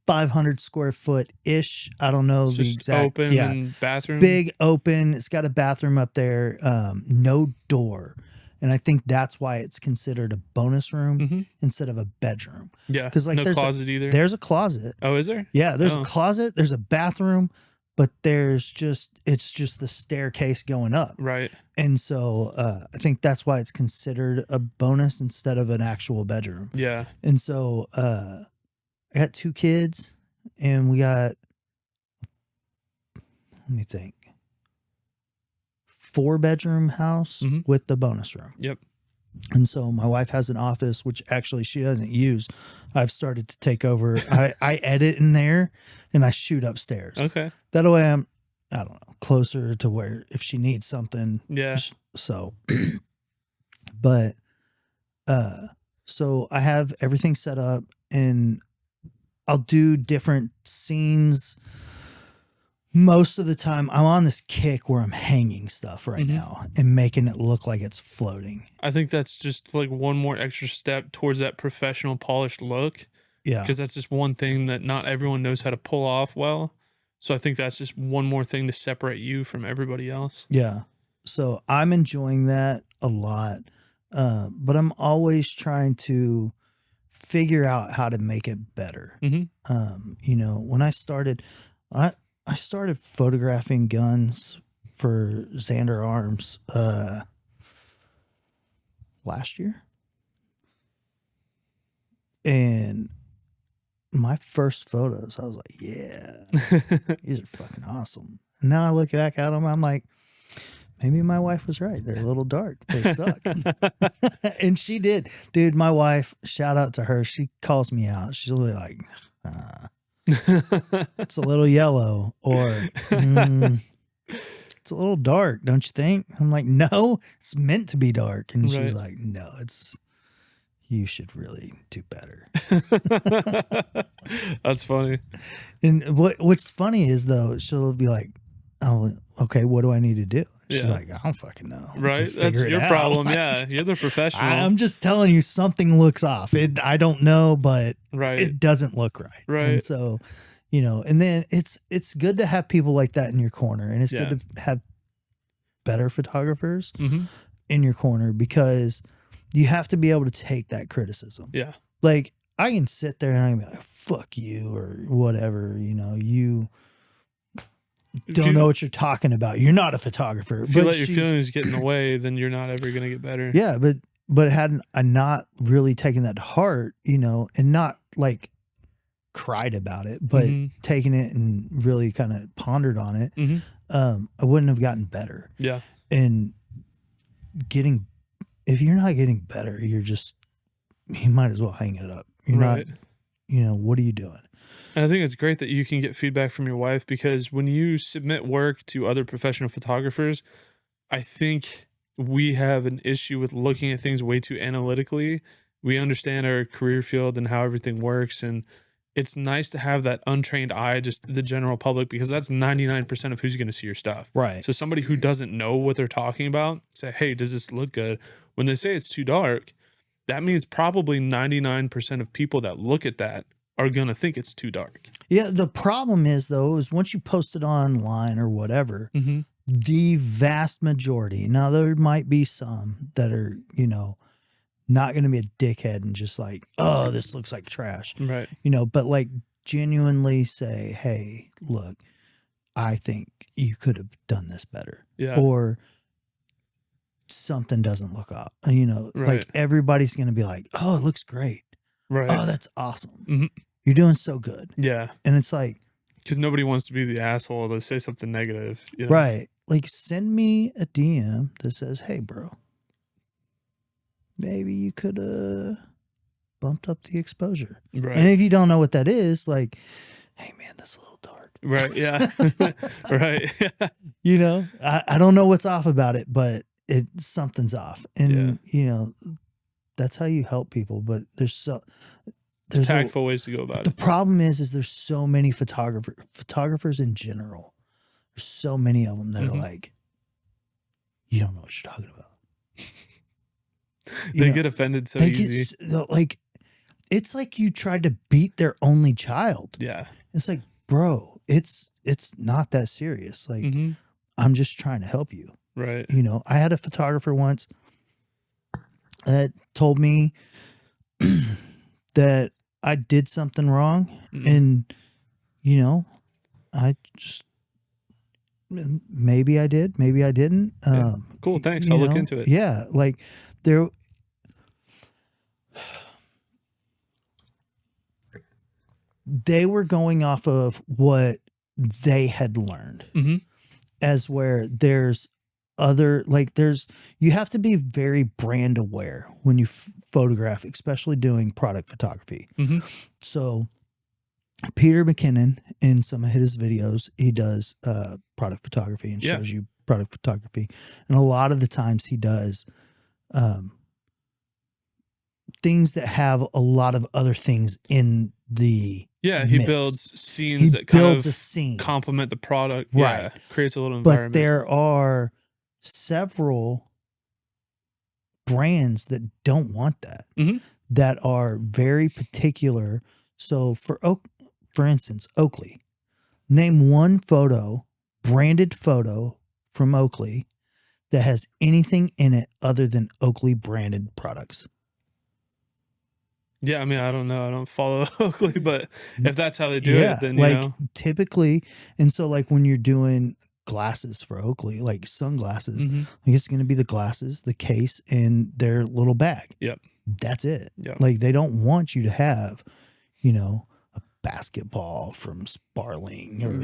[SPEAKER 1] 500 square foot ish. I don't know the exact.
[SPEAKER 2] Open and bathroom.
[SPEAKER 1] Big open. It's got a bathroom up there. No door. And I think that's why it's considered a bonus room instead of a bedroom.
[SPEAKER 2] Yeah.
[SPEAKER 1] Because like
[SPEAKER 2] no closet either.
[SPEAKER 1] There's a closet.
[SPEAKER 2] Oh, is there?
[SPEAKER 1] Yeah, there's a closet, there's a bathroom, but it's just the staircase going up.
[SPEAKER 2] Right.
[SPEAKER 1] And so I think that's why it's considered a bonus instead of an actual bedroom.
[SPEAKER 2] Yeah.
[SPEAKER 1] And so I got 2 kids and we got, let me think, 4-bedroom house with the bonus room.
[SPEAKER 2] Yep.
[SPEAKER 1] And so my wife has an office, which actually she doesn't use. I've started to take over. I edit in there and I shoot upstairs.
[SPEAKER 2] Okay.
[SPEAKER 1] That way I'm, I don't know, closer to where if she needs something.
[SPEAKER 2] Yeah.
[SPEAKER 1] So, but, so I have everything set up and I'll do different scenes. Most of the time I'm on this kick where I'm hanging stuff right now and making it look like it's floating.
[SPEAKER 2] I think that's just like one more extra step towards that professional polished look.
[SPEAKER 1] Yeah.
[SPEAKER 2] Because that's just one thing that not everyone knows how to pull off well. So I think that's just one more thing to separate you from everybody else.
[SPEAKER 1] Yeah. So I'm enjoying that a lot. But I'm always trying to figure out how to make it better. When I started, I started photographing guns for Xander Arms last year. And my first photos, I was like, yeah, these are fucking awesome. And now I look back at them, I'm like, maybe my wife was right. They're a little dark. They suck. And she did. Dude, my wife, shout out to her. She calls me out. She'll be like, it's a little yellow or it's a little dark, don't you think? I'm like, no, it's meant to be dark. And she's like, no, you should really do better.
[SPEAKER 2] That's funny.
[SPEAKER 1] And what's funny is though, she'll be like, oh, okay, what do I need to do? She's like, I don't fucking know.
[SPEAKER 2] Right. That's your problem. Yeah. You're the professional.
[SPEAKER 1] I'm just telling you something looks off. I don't know, but it doesn't look right.
[SPEAKER 2] Right.
[SPEAKER 1] And so, and then it's good to have people like that in your corner. And it's good to have better photographers in your corner because you have to be able to take that criticism.
[SPEAKER 2] Yeah.
[SPEAKER 1] Like I can sit there and I can be like, fuck you or whatever, you don't know what you're talking about. You're not a photographer.
[SPEAKER 2] If you let your feelings get in the way, then you're not ever going to get better.
[SPEAKER 1] Yeah, but had I not really taken that to heart, and not like cried about it, but taken it and really kind of pondered on it, I wouldn't have gotten better.
[SPEAKER 2] Yeah.
[SPEAKER 1] And if you're not getting better, you might as well hang it up. You're not, what are you doing?
[SPEAKER 2] And I think it's great that you can get feedback from your wife because when you submit work to other professional photographers, I think we have an issue with looking at things way too analytically. We understand our career field and how everything works. And it's nice to have that untrained eye, just the general public, because that's 99% of who's going to see your stuff.
[SPEAKER 1] Right.
[SPEAKER 2] So somebody who doesn't know what they're talking about, say, hey, does this look good? When they say it's too dark, that means probably 99% of people that look at that are going to think it's too dark.
[SPEAKER 1] Yeah. The problem is, though, is once you post it online or whatever, the vast majority, now there might be some that are, you know, not going to be a dickhead and just like, oh, this looks like trash.
[SPEAKER 2] Right.
[SPEAKER 1] You know, but like genuinely say, hey, look, I think you could have done this better.
[SPEAKER 2] Yeah.
[SPEAKER 1] Or something doesn't look up. You know,
[SPEAKER 2] Right.
[SPEAKER 1] like everybody's going to be like, oh, it looks great.
[SPEAKER 2] Right.
[SPEAKER 1] Oh, that's awesome.
[SPEAKER 2] Mhm.
[SPEAKER 1] You're doing so good.
[SPEAKER 2] Yeah.
[SPEAKER 1] And it's like,
[SPEAKER 2] Because nobody wants to be the asshole to say something negative. You know?
[SPEAKER 1] right. Like send me a DM that says, hey, bro, maybe you could have bumped up the exposure.
[SPEAKER 2] Right.
[SPEAKER 1] And if you don't know what that is, like, hey, man, that's a little dark.
[SPEAKER 2] Right. Yeah. Right.
[SPEAKER 1] You know, I don't know what's off about it, but something's off. And, you know, that's how you help people. But there's
[SPEAKER 2] tactful ways to go about
[SPEAKER 1] the
[SPEAKER 2] it.
[SPEAKER 1] problem is there's so many photographers in general. There's so many of them that are like, you don't know what you're talking about.
[SPEAKER 2] They get offended so easy.
[SPEAKER 1] Like, it's like you tried to beat their only child.
[SPEAKER 2] Yeah.
[SPEAKER 1] It's like, bro, it's not that serious. Like, I'm just trying to help you.
[SPEAKER 2] Right.
[SPEAKER 1] You know, I had a photographer once that told me that I did something wrong. And, you know, I just, maybe I did, maybe I didn't.
[SPEAKER 2] Cool. Thanks. I'll look into it.
[SPEAKER 1] Yeah. Like they were going off of what they had learned as where there's other, like you have to be very brand aware when you photograph, especially doing product photography. So Peter McKinnon, in some of his videos, he does product photography and shows you product photography. And a lot of the times he does things that have a lot of other things in the
[SPEAKER 2] he
[SPEAKER 1] mix.
[SPEAKER 2] builds scenes that kind of
[SPEAKER 1] a scene.
[SPEAKER 2] complement the product.
[SPEAKER 1] Right.
[SPEAKER 2] Yeah, creates a little environment.
[SPEAKER 1] But there are several brands that don't want that, that are very particular. So for instance, Oakley, name one branded photo from Oakley that has anything in it other than Oakley branded products.
[SPEAKER 2] Yeah, I mean, I don't know. I don't follow Oakley, but if that's how they do it, then,
[SPEAKER 1] like,
[SPEAKER 2] you know.
[SPEAKER 1] Typically, and so like when you're doing glasses for Oakley, like sunglasses, like it's going to be the glasses, the case, and their little bag.
[SPEAKER 2] Yep.
[SPEAKER 1] That's it.
[SPEAKER 2] Yep.
[SPEAKER 1] Like they don't want you to have, you know, a basketball from Sparling or,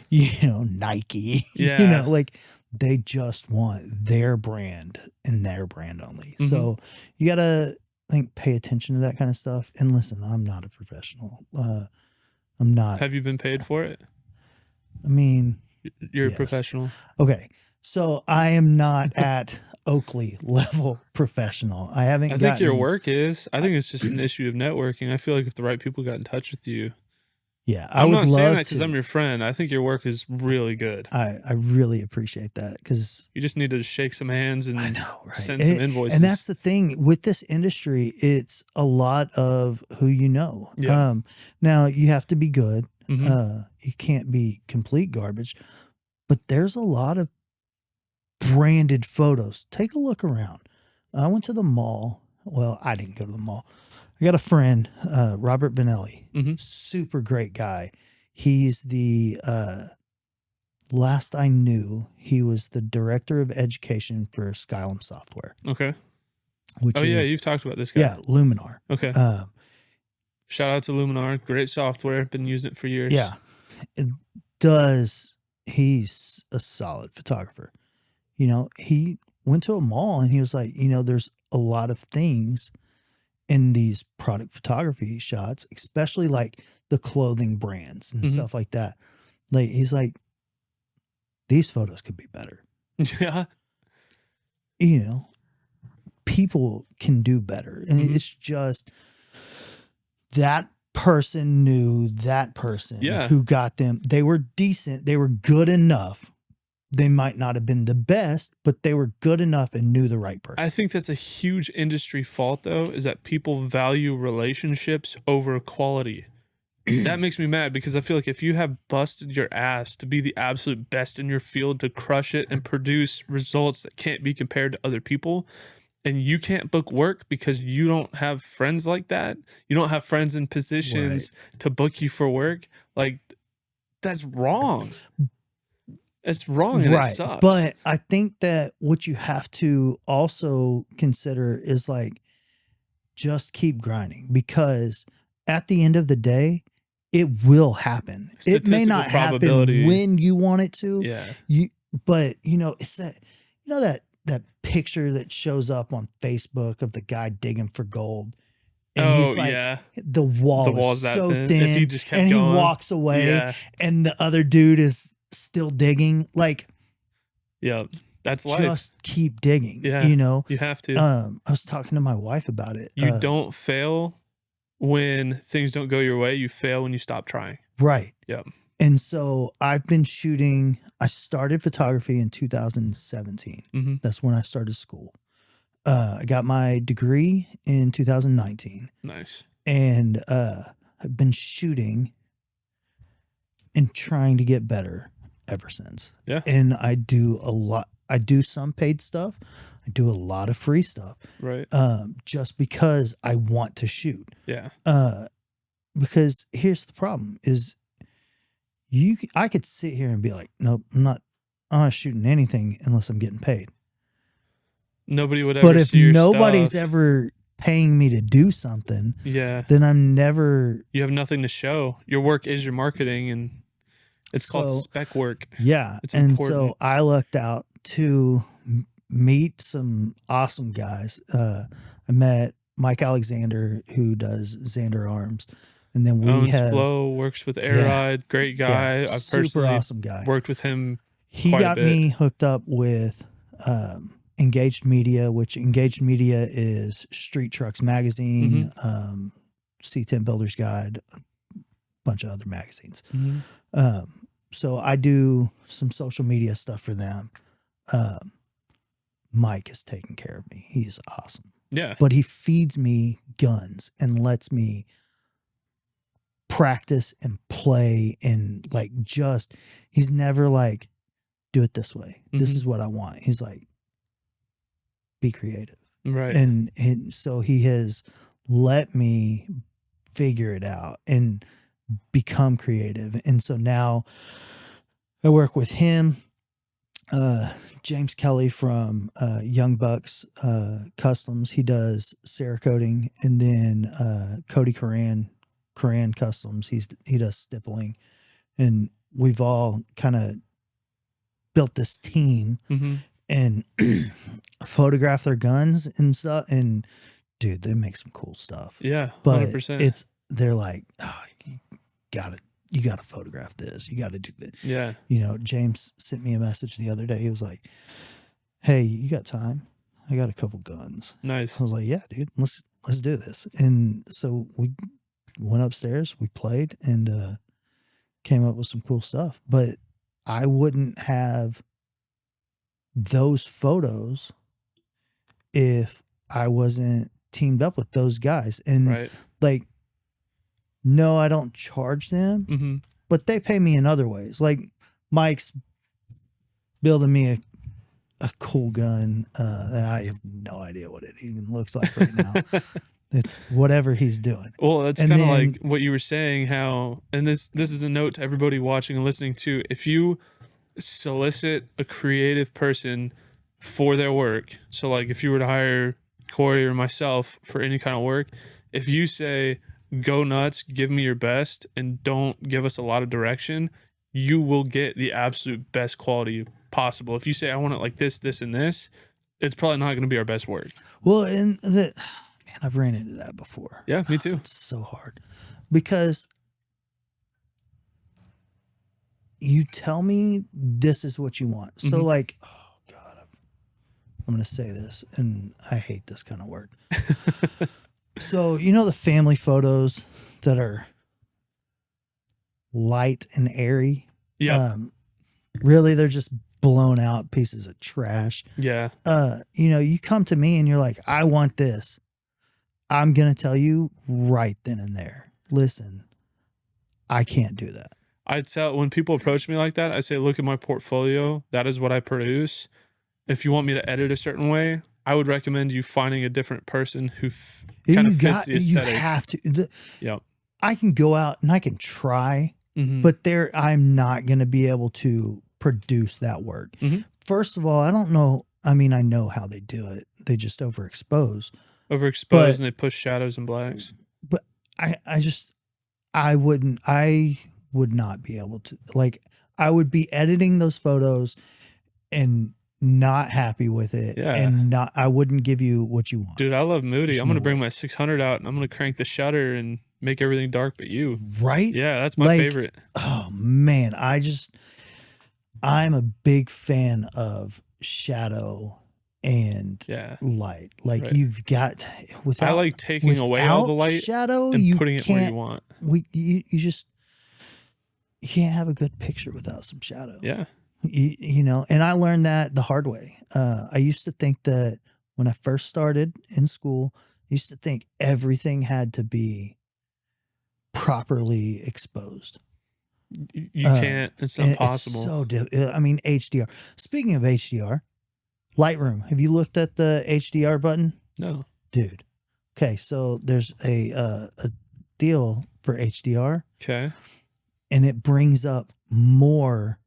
[SPEAKER 1] you know, Nike.
[SPEAKER 2] Yeah.
[SPEAKER 1] You know, like they just want their brand and their brand only. So you got to, I think, pay attention to that kind of stuff. And listen, I'm not a professional. I'm not.
[SPEAKER 2] Have you been paid for it?
[SPEAKER 1] I mean,
[SPEAKER 2] you're
[SPEAKER 1] yes.
[SPEAKER 2] a professional.
[SPEAKER 1] Okay. So I am not at Oakley level professional. I haven't.
[SPEAKER 2] I think your work is. I think it's just an issue of networking. I feel like if the right people got in touch with you.
[SPEAKER 1] Yeah,
[SPEAKER 2] I'm not saying that because I'm your friend. I think your work is really good.
[SPEAKER 1] I really appreciate that because
[SPEAKER 2] you just need to shake some hands and send some invoices.
[SPEAKER 1] And that's the thing with this industry. It's a lot of who you know.
[SPEAKER 2] Yeah.
[SPEAKER 1] Now you have to be good. You can't be complete garbage, but there's a lot of branded photos. Take a look around. I went to the mall. Well, I didn't go to the mall. I got a friend, Robert Benelli, super great guy. He's the, last I knew, he was the director of education for Skylum Software.
[SPEAKER 2] Okay.
[SPEAKER 1] Which
[SPEAKER 2] you've talked about this guy.
[SPEAKER 1] Yeah, Luminar.
[SPEAKER 2] Okay. Shout out to Luminar. Great software. Been using it for years.
[SPEAKER 1] Yeah. He's a solid photographer. You know, he went to a mall and he was like, you know, there's a lot of things in these product photography shots, especially like the clothing brands and stuff like that. Like he's like, these photos could be better.
[SPEAKER 2] Yeah.
[SPEAKER 1] You know, people can do better. And it's just that person knew that person
[SPEAKER 2] Yeah.
[SPEAKER 1] who got them. They were decent. They were good enough. They might not have been the best, but they were good enough and knew the right person.
[SPEAKER 2] I think that's a huge industry fault, though, is that people value relationships over quality. That makes me mad because I feel like if you have busted your ass to be the absolute best in your field, to crush it and produce results that can't be compared to other people, and you can't book work because you don't have friends like that, you don't have friends in positions to book you for work, like, that's wrong. It's wrong and it sucks.
[SPEAKER 1] But I think that what you have to also consider is like, just keep grinding, because at the end of the day, it will happen. It may not happen when you want it to.
[SPEAKER 2] Yeah.
[SPEAKER 1] But it's that, that picture that shows up on Facebook of the guy digging for gold. And he's like, the wall is so thin.
[SPEAKER 2] If he just kept
[SPEAKER 1] and
[SPEAKER 2] going,
[SPEAKER 1] he walks away and the other dude is still digging. Like,
[SPEAKER 2] that's life.
[SPEAKER 1] Just keep digging.
[SPEAKER 2] Yeah. You have to.
[SPEAKER 1] I was talking to my wife about it.
[SPEAKER 2] You don't fail when things don't go your way. You fail when you stop trying.
[SPEAKER 1] Right.
[SPEAKER 2] Yep.
[SPEAKER 1] And so I've been shooting. I started photography in 2017.
[SPEAKER 2] Mm-hmm.
[SPEAKER 1] That's when I started school. I got my degree in 2019.
[SPEAKER 2] Nice.
[SPEAKER 1] And I've been shooting and trying to get better ever since.
[SPEAKER 2] Yeah.
[SPEAKER 1] And I do a lot. I do some paid stuff. I do a lot of free stuff.
[SPEAKER 2] Right.
[SPEAKER 1] Just because I want to shoot.
[SPEAKER 2] Yeah.
[SPEAKER 1] Because here's the problem is I could sit here and be like, nope, I'm not shooting anything unless I'm getting paid.
[SPEAKER 2] Nobody would ever
[SPEAKER 1] But if
[SPEAKER 2] see your
[SPEAKER 1] nobody's
[SPEAKER 2] stuff.
[SPEAKER 1] ever paying me to do something, then I'm never.
[SPEAKER 2] You have nothing to show. Your work is your marketing, and it's called spec work.
[SPEAKER 1] Yeah.
[SPEAKER 2] It's
[SPEAKER 1] and
[SPEAKER 2] important.
[SPEAKER 1] so I lucked out to meet some awesome guys. I met Mike Alexander, who does Xander Arms. And then we have
[SPEAKER 2] Flo, works with Airride, great guy.
[SPEAKER 1] Yeah,
[SPEAKER 2] I've
[SPEAKER 1] super
[SPEAKER 2] personally
[SPEAKER 1] awesome guy.
[SPEAKER 2] worked with him.
[SPEAKER 1] He got me hooked up with Engaged Media, which Engaged Media is Street Trucks Magazine, C10 Builder's Guide, a bunch of other magazines.
[SPEAKER 2] Mm-hmm.
[SPEAKER 1] So I do some social media stuff for them. Mike is taking care of me. He's awesome.
[SPEAKER 2] Yeah.
[SPEAKER 1] But he feeds me guns and lets me practice and play and he's never like, do it this way. This is what I want. He's like, be creative.
[SPEAKER 2] Right.
[SPEAKER 1] And so he has let me figure it out and become creative. And so now I work with him, James Kelly from Young Bucks Customs. He does Cerakoting, and then Cody Coran Customs. He does stippling, and we've all kind of built this team and photograph their guns and stuff. And dude, they make some cool stuff.
[SPEAKER 2] Yeah,
[SPEAKER 1] but
[SPEAKER 2] 100%.
[SPEAKER 1] They're like, oh, you gotta photograph this. You gotta do that.
[SPEAKER 2] Yeah.
[SPEAKER 1] James sent me a message the other day. He was like, hey, you got time? I got a couple guns.
[SPEAKER 2] Nice.
[SPEAKER 1] I was like, yeah, dude, let's do this. And so we went upstairs, we played, and came up with some cool stuff. But I wouldn't have those photos if I wasn't teamed up with those guys. And no, I don't charge them, but they pay me in other ways. Like Mike's building me a cool gun that I have no idea what it even looks like right now. It's whatever he's doing.
[SPEAKER 2] Well, that's kind of like what you were saying, how, and this is a note to everybody watching and listening too. If you solicit a creative person for their work, so like if you were to hire Corey or myself for any kind of work, if you say, go nuts, give me your best, and don't give us a lot of direction, you will get the absolute best quality possible. If you say, I want it like this, this, and this, it's probably not going to be our best work.
[SPEAKER 1] Well, and man, I've ran into that before.
[SPEAKER 2] Yeah, me too.
[SPEAKER 1] It's so hard because you tell me this is what you want. So like, oh God, I'm going to say this, and I hate this kind of work. So, the family photos that are light and airy.
[SPEAKER 2] Yeah.
[SPEAKER 1] Really, they're just blown out pieces of trash.
[SPEAKER 2] Yeah.
[SPEAKER 1] You come to me and you're like, I want this. I'm going to tell you right then and there, listen, I can't do that.
[SPEAKER 2] I tell when people approach me like that, I say, look at my portfolio. That is what I produce. If you want me to edit a certain way, I would recommend you finding a different person who kind of fits the aesthetic.
[SPEAKER 1] You have to.
[SPEAKER 2] Yeah.
[SPEAKER 1] I can go out and I can try,
[SPEAKER 2] Mm-hmm.
[SPEAKER 1] but I'm not going to be able to produce that work.
[SPEAKER 2] Mm-hmm.
[SPEAKER 1] First of all, I don't know. I mean, I know how they do it. They just overexpose.
[SPEAKER 2] And they push shadows and blacks.
[SPEAKER 1] But I would not be able to, like, I would be editing those photos and not happy with it.
[SPEAKER 2] Yeah.
[SPEAKER 1] And I wouldn't give you what you want.
[SPEAKER 2] Dude, I love Moody.
[SPEAKER 1] There's
[SPEAKER 2] I'm going to
[SPEAKER 1] no
[SPEAKER 2] bring
[SPEAKER 1] way.
[SPEAKER 2] my 600 out and I'm going to crank the shutter and make everything dark but you.
[SPEAKER 1] Right?
[SPEAKER 2] Yeah, that's my
[SPEAKER 1] Like,
[SPEAKER 2] favorite.
[SPEAKER 1] Oh man, I'm a big fan of shadow and
[SPEAKER 2] Yeah.
[SPEAKER 1] light. Like
[SPEAKER 2] Right.
[SPEAKER 1] you've got
[SPEAKER 2] I like taking away all the light
[SPEAKER 1] shadow
[SPEAKER 2] and putting it where you want.
[SPEAKER 1] You can't have a good picture without some shadow.
[SPEAKER 2] Yeah.
[SPEAKER 1] And I learned that the hard way. I used to think that when I first started in school, I used to think everything had to be properly exposed.
[SPEAKER 2] You can't. It's not possible.
[SPEAKER 1] It's so HDR. Speaking of HDR, Lightroom. Have you looked at the HDR button?
[SPEAKER 2] No.
[SPEAKER 1] Dude. Okay, so there's a deal for HDR.
[SPEAKER 2] Okay.
[SPEAKER 1] And it brings up more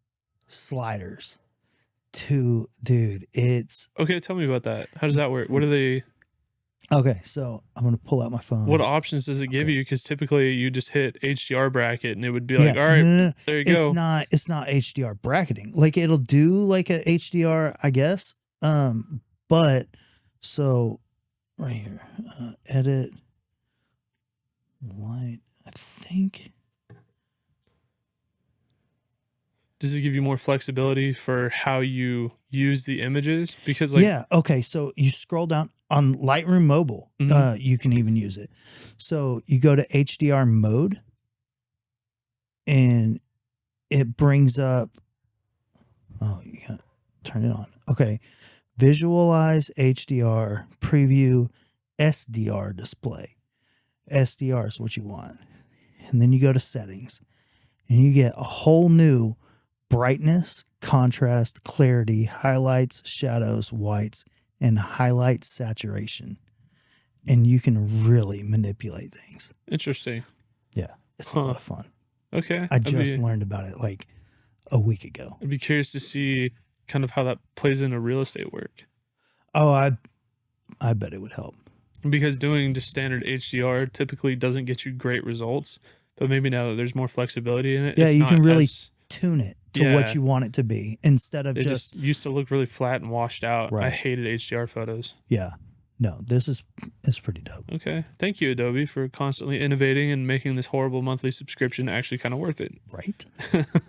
[SPEAKER 1] sliders to, dude, it's
[SPEAKER 2] Okay, tell me about that. How does that work? What are they?
[SPEAKER 1] okay. So I'm going to pull out my phone.
[SPEAKER 2] What options does it give you? Because typically you just hit HDR bracket and it would be
[SPEAKER 1] Yeah,
[SPEAKER 2] like, all right,
[SPEAKER 1] no.
[SPEAKER 2] there you go.
[SPEAKER 1] It's not HDR bracketing. Like it'll do like a HDR, I guess. But so right here, edit light, I think.
[SPEAKER 2] Does it give you more flexibility for how you use the images? Because like,
[SPEAKER 1] yeah. Okay. So you scroll down on Lightroom Mobile.
[SPEAKER 2] Mhm.
[SPEAKER 1] You can even use it. So you go to HDR mode and it brings up, oh, you got to turn it on. Okay. Visualize HDR, preview, SDR display. SDR is what you want. And then you go to settings and you get a whole new brightness, contrast, clarity, highlights, shadows, whites, and highlight saturation. And you can really manipulate things.
[SPEAKER 2] interesting.
[SPEAKER 1] Yeah. It's a lot of fun.
[SPEAKER 2] Okay.
[SPEAKER 1] I just learned about it like a week ago.
[SPEAKER 2] I'd be curious to see kind of how that plays into real estate work.
[SPEAKER 1] Oh, I bet it would help.
[SPEAKER 2] Because doing just standard HDR typically doesn't get you great results. But maybe now that there's more flexibility in it,
[SPEAKER 1] Yeah,
[SPEAKER 2] it's
[SPEAKER 1] you
[SPEAKER 2] not
[SPEAKER 1] can really
[SPEAKER 2] as-
[SPEAKER 1] tune it to what
[SPEAKER 2] Yeah.
[SPEAKER 1] you want it to be instead of
[SPEAKER 2] It just used to look really flat and washed out. I
[SPEAKER 1] Right.
[SPEAKER 2] hated HDR photos.
[SPEAKER 1] yeah. No, it's pretty dope.
[SPEAKER 2] Okay. Thank you, Adobe, for constantly innovating and making this horrible monthly subscription actually kind of worth it.
[SPEAKER 1] Right?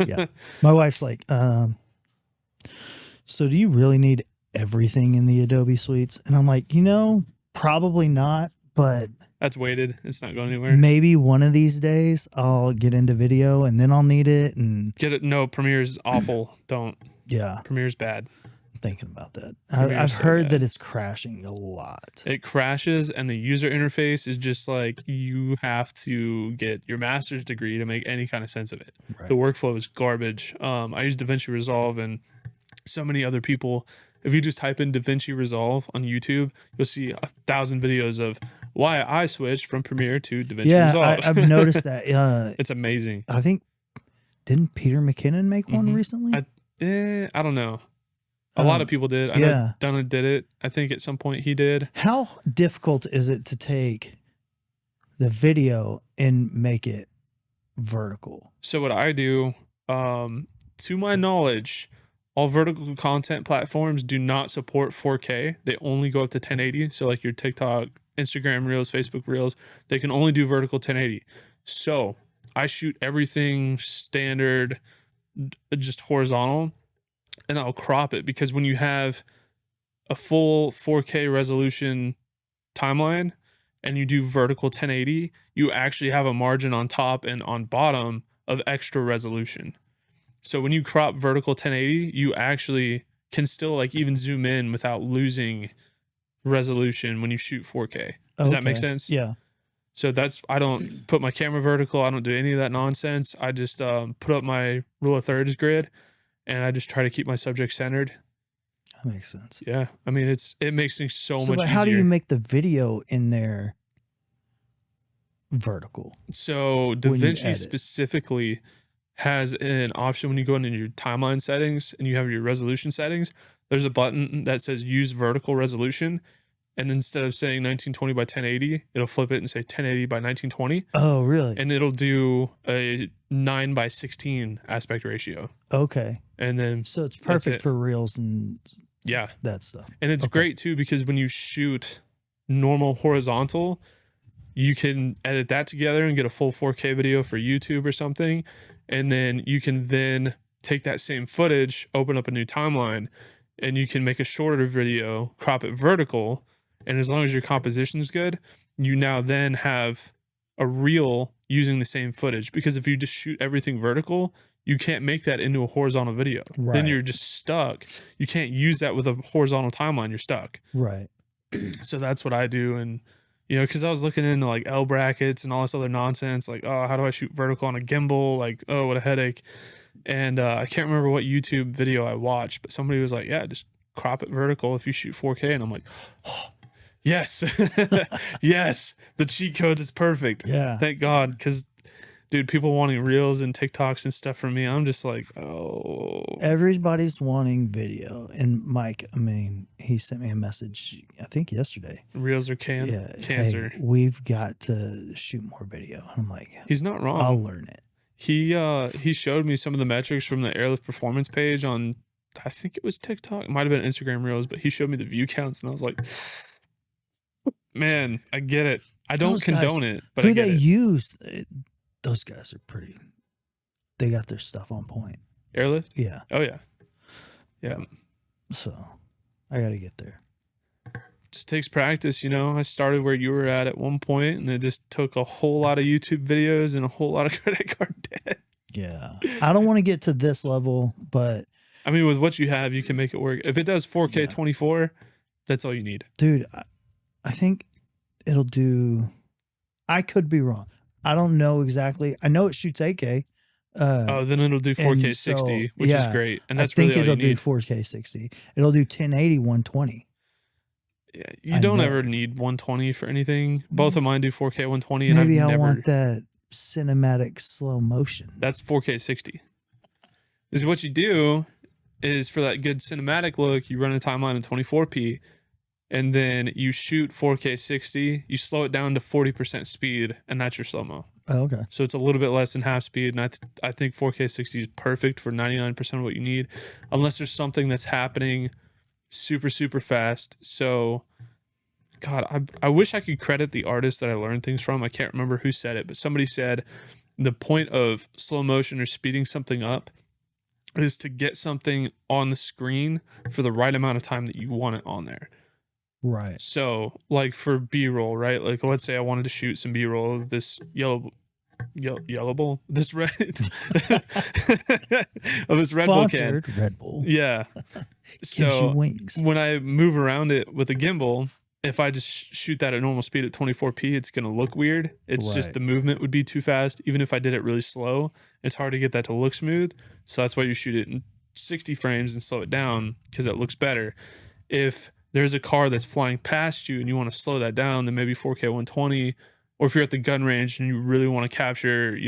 [SPEAKER 1] Yeah. My wife's like, so do you really need everything in the Adobe suites? And I'm like, probably not, but
[SPEAKER 2] That's weighted. It's not going anywhere.
[SPEAKER 1] maybe one of these days I'll get into video and then I'll need it. And
[SPEAKER 2] Get it? No, Premiere's awful. Don't.
[SPEAKER 1] yeah,
[SPEAKER 2] Premiere's bad.
[SPEAKER 1] I'm thinking about that.
[SPEAKER 2] Premiere's
[SPEAKER 1] I've
[SPEAKER 2] so
[SPEAKER 1] heard
[SPEAKER 2] bad.
[SPEAKER 1] that it's crashing a lot.
[SPEAKER 2] It crashes and the user interface is just like you have to get your master's degree to make any kind of sense of it.
[SPEAKER 1] Right.
[SPEAKER 2] The workflow is garbage. I use DaVinci Resolve and so many other people. If you just type in DaVinci Resolve on YouTube, you'll see 1,000 videos of why I switched from Premiere to DaVinci Resolve.
[SPEAKER 1] I've noticed that.
[SPEAKER 2] It's amazing.
[SPEAKER 1] I think, didn't Peter McKinnon make one
[SPEAKER 2] Mhm.
[SPEAKER 1] recently?
[SPEAKER 2] I don't know. A lot of people did. I know
[SPEAKER 1] yeah.
[SPEAKER 2] Dunna did it. I think at some point he did.
[SPEAKER 1] How difficult is it to take the video and make it vertical?
[SPEAKER 2] So what I do, to my knowledge, all vertical content platforms do not support 4K. They only go up to 1080. So like your TikTok, Instagram Reels, Facebook Reels, they can only do vertical 1080. So I shoot everything standard, just horizontal, and I'll crop it because when you have a full 4K resolution timeline and you do vertical 1080, you actually have a margin on top and on bottom of extra resolution. So when you crop vertical 1080, you actually can still like even zoom in without losing resolution when you shoot 4K. Does that make sense?
[SPEAKER 1] Yeah.
[SPEAKER 2] So I don't put my camera vertical. I don't do any of that nonsense. I just put up my rule of thirds grid, and I just try to keep my subject centered.
[SPEAKER 1] That makes sense.
[SPEAKER 2] Yeah. I mean, it makes things so much
[SPEAKER 1] but
[SPEAKER 2] easier.
[SPEAKER 1] how do you make the video in there vertical?
[SPEAKER 2] So DaVinci specifically has an option when you go into your timeline settings and you have your resolution settings. There's a button that says use vertical resolution. And instead of saying 1920 by 1080, it'll flip it and say 1080 by 1920.
[SPEAKER 1] Oh, really?
[SPEAKER 2] And it'll do a 9 by 16 aspect ratio.
[SPEAKER 1] Okay.
[SPEAKER 2] And then
[SPEAKER 1] so it's perfect for reels and that stuff.
[SPEAKER 2] And it's great too, because when you shoot normal horizontal, you can edit that together and get a full 4K video for YouTube or something. And then you can then take that same footage, open up a new timeline, and you can make a shorter video, crop it vertical. And as long as your composition is good, you now then have a reel using the same footage. Because if you just shoot everything vertical, you can't make that into a horizontal video.
[SPEAKER 1] Right.
[SPEAKER 2] Then you're just stuck. You can't use that with a horizontal timeline. You're stuck.
[SPEAKER 1] Right.
[SPEAKER 2] So that's what I do. And, because I was looking into like L brackets and all this other nonsense. Like, oh, how do I shoot vertical on a gimbal? Like, oh, what a headache. And I can't remember what YouTube video I watched, but somebody was like, yeah, just crop it vertical if you shoot 4K. And I'm like, oh, yes, yes, the cheat code is perfect.
[SPEAKER 1] Yeah.
[SPEAKER 2] Thank God. Because, dude, people wanting reels and TikToks and stuff from me, I'm just like, oh.
[SPEAKER 1] Everybody's wanting video. And Mike, he sent me a message, I think yesterday.
[SPEAKER 2] Reels are cancer.
[SPEAKER 1] Hey, we've got to shoot more video. And I'm like,
[SPEAKER 2] he's not wrong.
[SPEAKER 1] I'll learn it.
[SPEAKER 2] He showed me some of the metrics from the Airlift Performance page on, I think it was TikTok. It might have been Instagram Reels, but he showed me the view counts, and I was like, man, I get it. I don't condone it, but I get it.
[SPEAKER 1] Use, those guys are pretty. They got their stuff on point.
[SPEAKER 2] Airlift?
[SPEAKER 1] Yeah.
[SPEAKER 2] Oh, yeah. Yeah.
[SPEAKER 1] So I got to get there.
[SPEAKER 2] Just takes practice, I started where you were at one point, and it just took a whole lot of YouTube videos and a whole lot of credit card debt.
[SPEAKER 1] Yeah. I don't want to get to this level, but
[SPEAKER 2] I mean, with what you have, you can make it work. If it does 4K 24, that's all you need.
[SPEAKER 1] Dude, I think it'll do, I could be wrong. I don't know exactly. I know it shoots 8K.
[SPEAKER 2] Then it'll do 4K 60, which is great. And that's really all you need.
[SPEAKER 1] I think it'll do 4K 60. It'll do 1080, 120.
[SPEAKER 2] Yeah, you don't ever need 120 for anything. Both of mine do 4K 120. And
[SPEAKER 1] Maybe I want that cinematic slow motion.
[SPEAKER 2] That's 4K 60. Is what you do is for that good cinematic look, you run a timeline in 24p, and then you shoot 4K 60. You slow it down to 40% speed, and that's your slow-mo.
[SPEAKER 1] Oh, okay.
[SPEAKER 2] So it's a little bit less than half speed, and I think 4K 60 is perfect for 99% of what you need, unless there's something that's happening super, super fast. So, God, I wish I could credit the artist that I learned things from. I can't remember who said it, but somebody said the point of slow motion or speeding something up is to get something on the screen for the right amount of time that you want it on there.
[SPEAKER 1] Right.
[SPEAKER 2] So, like for B-roll, right? Like, let's say I wanted to shoot some B-roll of this yellow bull, this red of this Red Bull can.
[SPEAKER 1] Red Bull.
[SPEAKER 2] Yeah. So when I move around it with a gimbal, if I just shoot that at normal speed at 24p, it's going to look weird. It's just the movement would be too fast. Even if I did it really slow, it's hard to get that to look smooth. So that's why you shoot it in 60 frames and slow it down, because it looks better. If there's a car that's flying past you and you want to slow that down, then maybe 4K 120. Or if you're at the gun range and you really want to capture,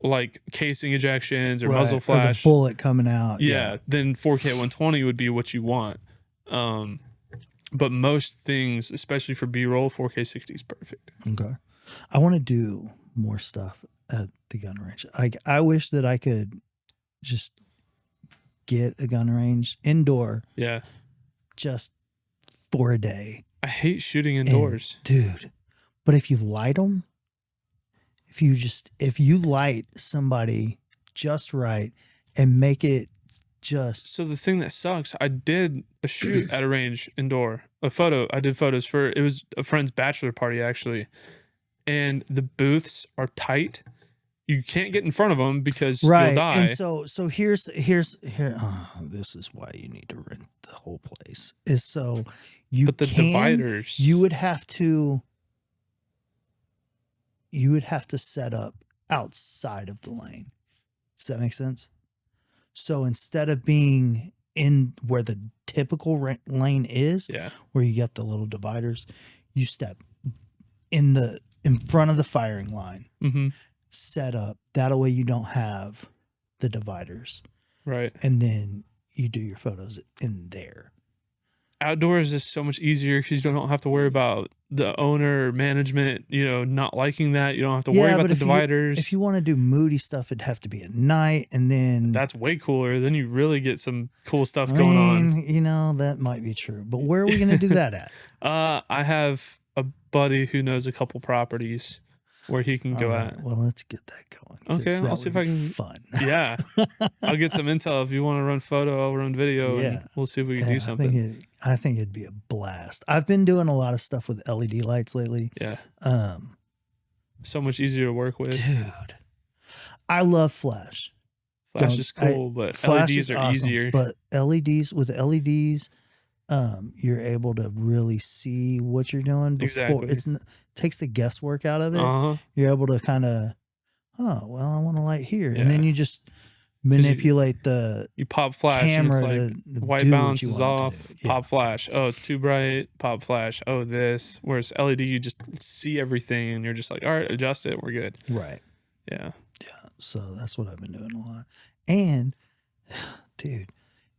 [SPEAKER 2] like casing ejections or muzzle flash,
[SPEAKER 1] or the bullet coming out.
[SPEAKER 2] Yeah, then 4K 120 would be what you want. But most things, especially for B-roll, 4K 60 is perfect.
[SPEAKER 1] Okay. I want to do more stuff at the gun range. I wish that I could just get a gun range indoor. Yeah. Just for a day.
[SPEAKER 2] I hate shooting indoors.
[SPEAKER 1] Dude, but if you light them, if you light somebody just right and make it just.
[SPEAKER 2] So the thing that sucks, I did a shoot at a range indoor, I did photos it was a friend's bachelor party actually. And the booths are tight you can't get in front of them because
[SPEAKER 1] Right.
[SPEAKER 2] you'll die.
[SPEAKER 1] And so here's this is why you need to rent the whole place. Is so
[SPEAKER 2] but the dividers,
[SPEAKER 1] you would have to set up outside of the lane. Does that make sense? So instead of being in where the typical lane is, where you get the little dividers, you step in front of the firing line, set up. That way you don't have the dividers.
[SPEAKER 2] Right.
[SPEAKER 1] And then you do your photos in there.
[SPEAKER 2] Outdoors is so much easier because you don't have to worry about the owner or management, not liking that. You don't have to worry about the dividers.
[SPEAKER 1] If you want to do moody stuff, it'd have to be at night, and then
[SPEAKER 2] that's way cooler. Then you really get some cool stuff going on.
[SPEAKER 1] That might be true. But where are we going to do that at?
[SPEAKER 2] I have a buddy who knows a couple properties where he can go at.
[SPEAKER 1] Well, let's get that going.
[SPEAKER 2] Okay, I'll see if I can.
[SPEAKER 1] Fun.
[SPEAKER 2] Yeah, I'll get some intel. If you want to run photo, I'll run video, and we'll see if we can do something.
[SPEAKER 1] I think it'd be a blast. I've been doing a lot of stuff with LED lights lately.
[SPEAKER 2] Yeah. So much easier to work with,
[SPEAKER 1] dude. I love flash.
[SPEAKER 2] Flash is cool, but LEDs are awesome, easier.
[SPEAKER 1] But with LEDs, you're able to really see what you're doing before it takes the guesswork out of it. You're able to kind of, I want a light here, and then you just manipulate
[SPEAKER 2] you pop flash
[SPEAKER 1] camera
[SPEAKER 2] and it's like white balance is off. Pop flash. Oh, it's too bright. Pop flash. Oh, this. Whereas LED, you just see everything, and you're just like, all right, adjust it. We're good.
[SPEAKER 1] Right.
[SPEAKER 2] Yeah.
[SPEAKER 1] Yeah. So that's what I've been doing a lot. And, dude,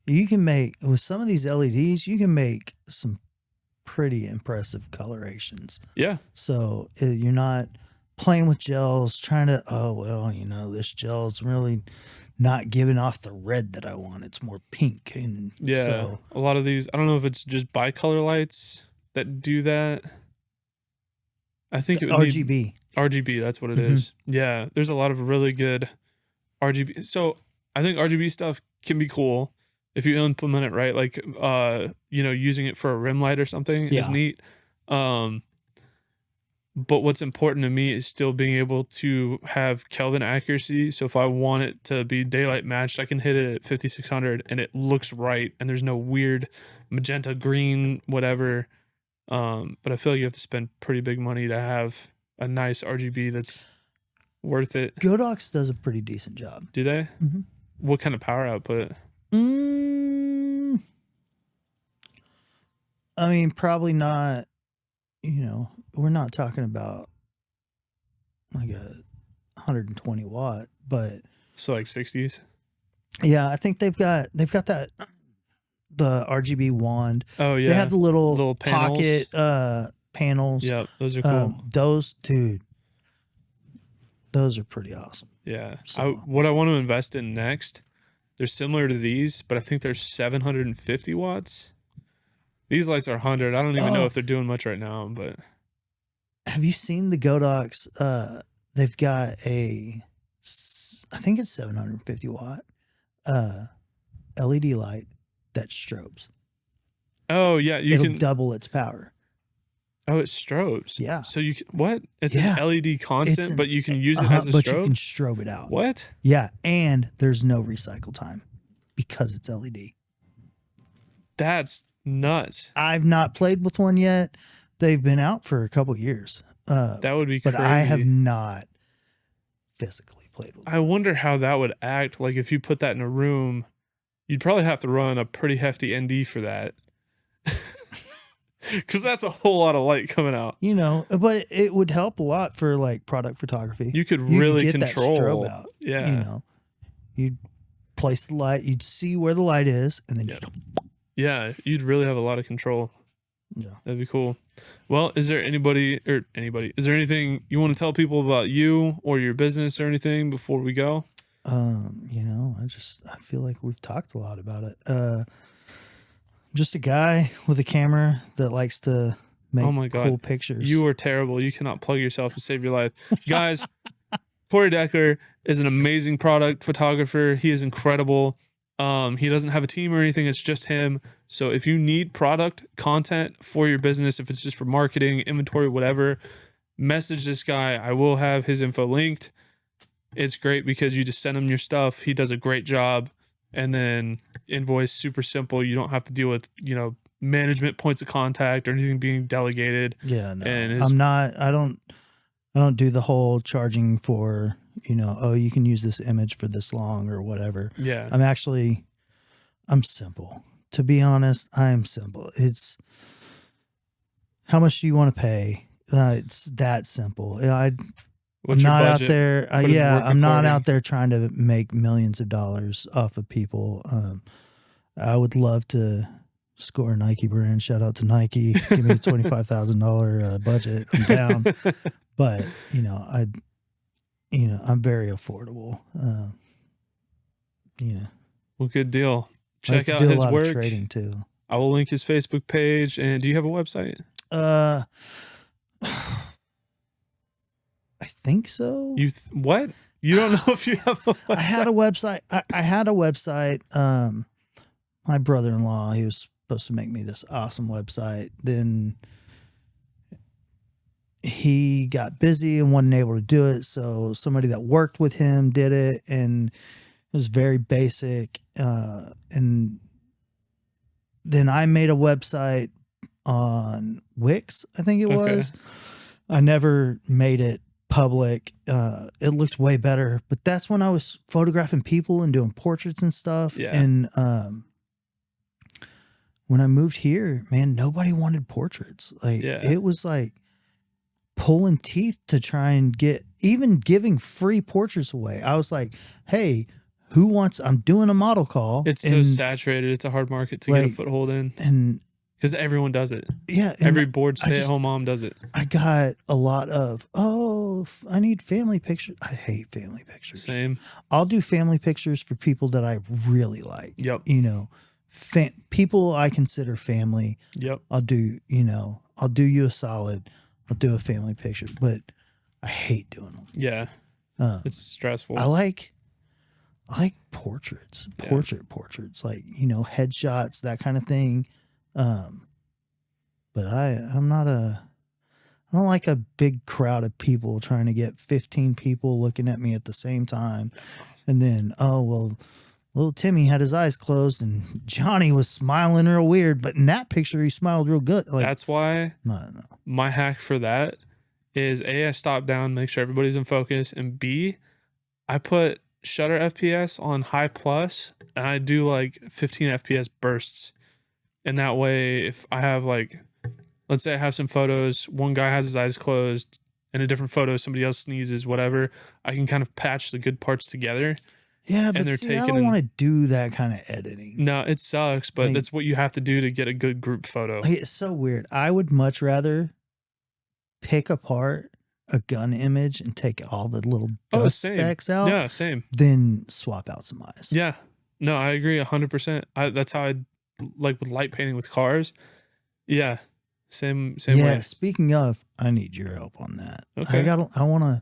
[SPEAKER 1] you can make with some of these LEDs, you can make some pretty impressive colorations.
[SPEAKER 2] Yeah.
[SPEAKER 1] So you're not playing with gels, trying to, this gel's really not giving off the red that I want. It's more pink. And
[SPEAKER 2] so a lot of these, I don't know if it's just bicolor lights that do that. I think it would
[SPEAKER 1] RGB.
[SPEAKER 2] RGB, that's what it is. Yeah. There's a lot of really good RGB. So I think RGB stuff can be cool if you implement it right. Like, using it for a rim light or something is neat. But what's important to me is still being able to have Kelvin accuracy. So if I want it to be daylight matched, I can hit it at 5600 and it looks right. And there's no weird magenta, green, whatever. But I feel like you have to spend pretty big money to have a nice RGB that's worth it.
[SPEAKER 1] Godox does a pretty decent job.
[SPEAKER 2] Do they?
[SPEAKER 1] Mm-hmm.
[SPEAKER 2] What kind of power output?
[SPEAKER 1] Probably not, we're not talking about like a 120 watt, but
[SPEAKER 2] so like 60s.
[SPEAKER 1] Yeah, I think they've got that the RGB wand.
[SPEAKER 2] Oh yeah,
[SPEAKER 1] they have the little
[SPEAKER 2] panels.
[SPEAKER 1] Pocket panels.
[SPEAKER 2] Yeah, those are cool.
[SPEAKER 1] Those are pretty awesome.
[SPEAKER 2] Yeah,
[SPEAKER 1] so,
[SPEAKER 2] what I want to invest in next, they're similar to these, but I think they're 750 watts. These lights are 100. I don't even know if they're doing much right now, but
[SPEAKER 1] have you seen the Godox? They've got I think it's 750 watt LED light that strobes.
[SPEAKER 2] Oh yeah,
[SPEAKER 1] it'll double its power.
[SPEAKER 2] Oh, it strobes.
[SPEAKER 1] Yeah.
[SPEAKER 2] So you can, what? It's an LED constant, but you can use it as a
[SPEAKER 1] but
[SPEAKER 2] strobe.
[SPEAKER 1] You can strobe it out.
[SPEAKER 2] What?
[SPEAKER 1] Yeah, and there's no recycle time because it's LED.
[SPEAKER 2] That's nuts.
[SPEAKER 1] I've not played with one yet. They've been out for a couple years.
[SPEAKER 2] That would be crazy.
[SPEAKER 1] But I have not physically played with one.
[SPEAKER 2] I wonder how that would act. Like if you put that in a room, you'd probably have to run a pretty hefty ND for that. Because that's a whole lot of light coming out.
[SPEAKER 1] But it would help a lot for like product photography.
[SPEAKER 2] You could really
[SPEAKER 1] get
[SPEAKER 2] control.
[SPEAKER 1] That strobe out.
[SPEAKER 2] Yeah.
[SPEAKER 1] You'd place the light, you'd see where the light is, and then
[SPEAKER 2] you'd really have a lot of control.
[SPEAKER 1] Yeah.
[SPEAKER 2] That'd be cool. Well, is there anything you want to tell people about you or your business or anything before we go?
[SPEAKER 1] I feel like we've talked a lot about it. Just a guy with a camera that likes to make cool pictures.
[SPEAKER 2] You are terrible. You cannot plug yourself to save your life. Guys, Corey Decker is an amazing product photographer. He is incredible. He doesn't have a team or anything. It's just him. So if you need product content for your business, if it's just for marketing, inventory, whatever, message this guy. I will have his info linked. it's great because you just send him your stuff. He does a great job, and then invoice super simple. You don't have to deal with, management points of contact or anything being delegated.
[SPEAKER 1] Yeah, no,
[SPEAKER 2] And
[SPEAKER 1] I don't do the whole charging for, you can use this image for this long or whatever.
[SPEAKER 2] Yeah.
[SPEAKER 1] I'm simple. To be honest, I'm simple. It's how much do you want to pay? It's that simple.
[SPEAKER 2] What's
[SPEAKER 1] I'm not
[SPEAKER 2] your
[SPEAKER 1] out
[SPEAKER 2] budget?
[SPEAKER 1] there.
[SPEAKER 2] Put in work
[SPEAKER 1] I'm not
[SPEAKER 2] according.
[SPEAKER 1] out there trying to make millions of dollars off of people. I would love to score a Nike brand. Shout out to Nike. Give me a $25,000 budget. I'm down. But I'm very affordable.
[SPEAKER 2] Well, good deal.
[SPEAKER 1] I like
[SPEAKER 2] Check
[SPEAKER 1] to
[SPEAKER 2] out
[SPEAKER 1] do a
[SPEAKER 2] his
[SPEAKER 1] lot
[SPEAKER 2] work.
[SPEAKER 1] of trading too.
[SPEAKER 2] I will link his Facebook page. And do you have a website?
[SPEAKER 1] I think so.
[SPEAKER 2] What? You don't know if you have a website?
[SPEAKER 1] I had a website. I had a website. My brother-in-law, he was supposed to make me this awesome website. Then he got busy and wasn't able to do it. So somebody that worked with him did it, and it was very basic. And then I made a website on Wix, I think it was. I never made it public. It looked way better, but that's when I was photographing people and doing portraits and stuff.
[SPEAKER 2] Yeah.
[SPEAKER 1] And when I moved here, man, nobody wanted portraits. It was like pulling teeth to try and get, even giving free portraits away. I was like, hey, I'm doing a model call.
[SPEAKER 2] It's so saturated. It's a hard market to get a foothold in.
[SPEAKER 1] And
[SPEAKER 2] because everyone does it.
[SPEAKER 1] Yeah.
[SPEAKER 2] Every bored stay-at-home mom does it.
[SPEAKER 1] I got a lot of, I need family pictures. I hate family pictures.
[SPEAKER 2] Same.
[SPEAKER 1] I'll do family pictures for people that I really like.
[SPEAKER 2] Yep.
[SPEAKER 1] People I consider family.
[SPEAKER 2] Yep.
[SPEAKER 1] I'll do you a solid. I'll do a family picture, but I hate doing them.
[SPEAKER 2] Yeah. It's stressful.
[SPEAKER 1] I like portraits, portraits, like, headshots, that kind of thing. But I don't like a big crowd of people trying to get 15 people looking at me at the same time. And then, little Timmy had his eyes closed and Johnny was smiling real weird, but in that picture, he smiled real good. Like,
[SPEAKER 2] that's why my hack for that is A, I stop down, make sure everybody's in focus, and B, I put shutter FPS on high plus, and I do like 15 FPS bursts. And that way, if I have let's say I have some photos, one guy has his eyes closed, and a different photo, somebody else sneezes, whatever, I can kind of patch the good parts together.
[SPEAKER 1] Yeah, but I don't want to do that kind of editing.
[SPEAKER 2] No, it sucks, but that's what you have to do to get a good group photo.
[SPEAKER 1] It's so weird. I would much rather pick apart a gun image and take all the little dust specks out.
[SPEAKER 2] Yeah, same.
[SPEAKER 1] Than swap out some eyes.
[SPEAKER 2] Yeah. No, I agree 100%. That's how I like with light painting with cars. Yeah. Same way.
[SPEAKER 1] Yeah, speaking of, I need your help on that.
[SPEAKER 2] Okay.
[SPEAKER 1] I want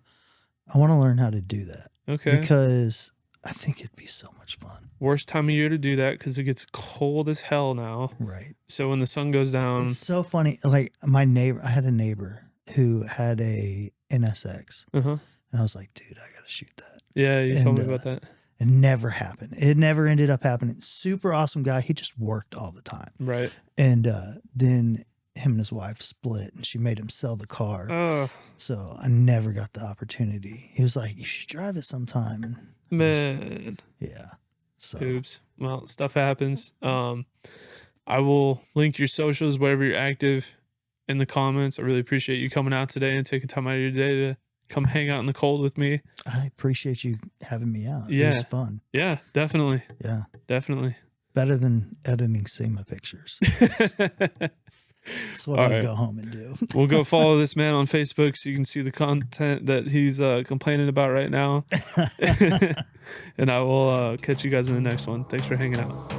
[SPEAKER 1] to learn how to do that.
[SPEAKER 2] Okay.
[SPEAKER 1] Because I think it'd be so much fun.
[SPEAKER 2] Worst time of year to do that because it gets cold as hell now.
[SPEAKER 1] Right.
[SPEAKER 2] So when the sun goes down.
[SPEAKER 1] It's so funny. Like I had a neighbor who had a NSX.
[SPEAKER 2] Uh-huh.
[SPEAKER 1] And I was like, dude, I got to shoot that.
[SPEAKER 2] Yeah, you told me about that.
[SPEAKER 1] It never happened. It never ended up happening. Super awesome guy. He just worked all the time.
[SPEAKER 2] Right.
[SPEAKER 1] And then him and his wife split and she made him sell the car.
[SPEAKER 2] Oh.
[SPEAKER 1] So I never got the opportunity. He was like, you should drive it sometime. And
[SPEAKER 2] Man.
[SPEAKER 1] Yeah. So.
[SPEAKER 2] Oops. Well, stuff happens. I will link your socials, wherever you're active, in the comments. I really appreciate you coming out today and taking time out of your day to come hang out in the cold with me.
[SPEAKER 1] I appreciate you having me out.
[SPEAKER 2] Yeah.
[SPEAKER 1] It was fun.
[SPEAKER 2] Yeah, definitely.
[SPEAKER 1] Yeah.
[SPEAKER 2] Definitely.
[SPEAKER 1] Better than editing SEMA pictures. That's what I'll go home and do.
[SPEAKER 2] We'll go follow this man on Facebook so you can see the content that he's complaining about right now. And I will catch you guys in the next one. Thanks for hanging out.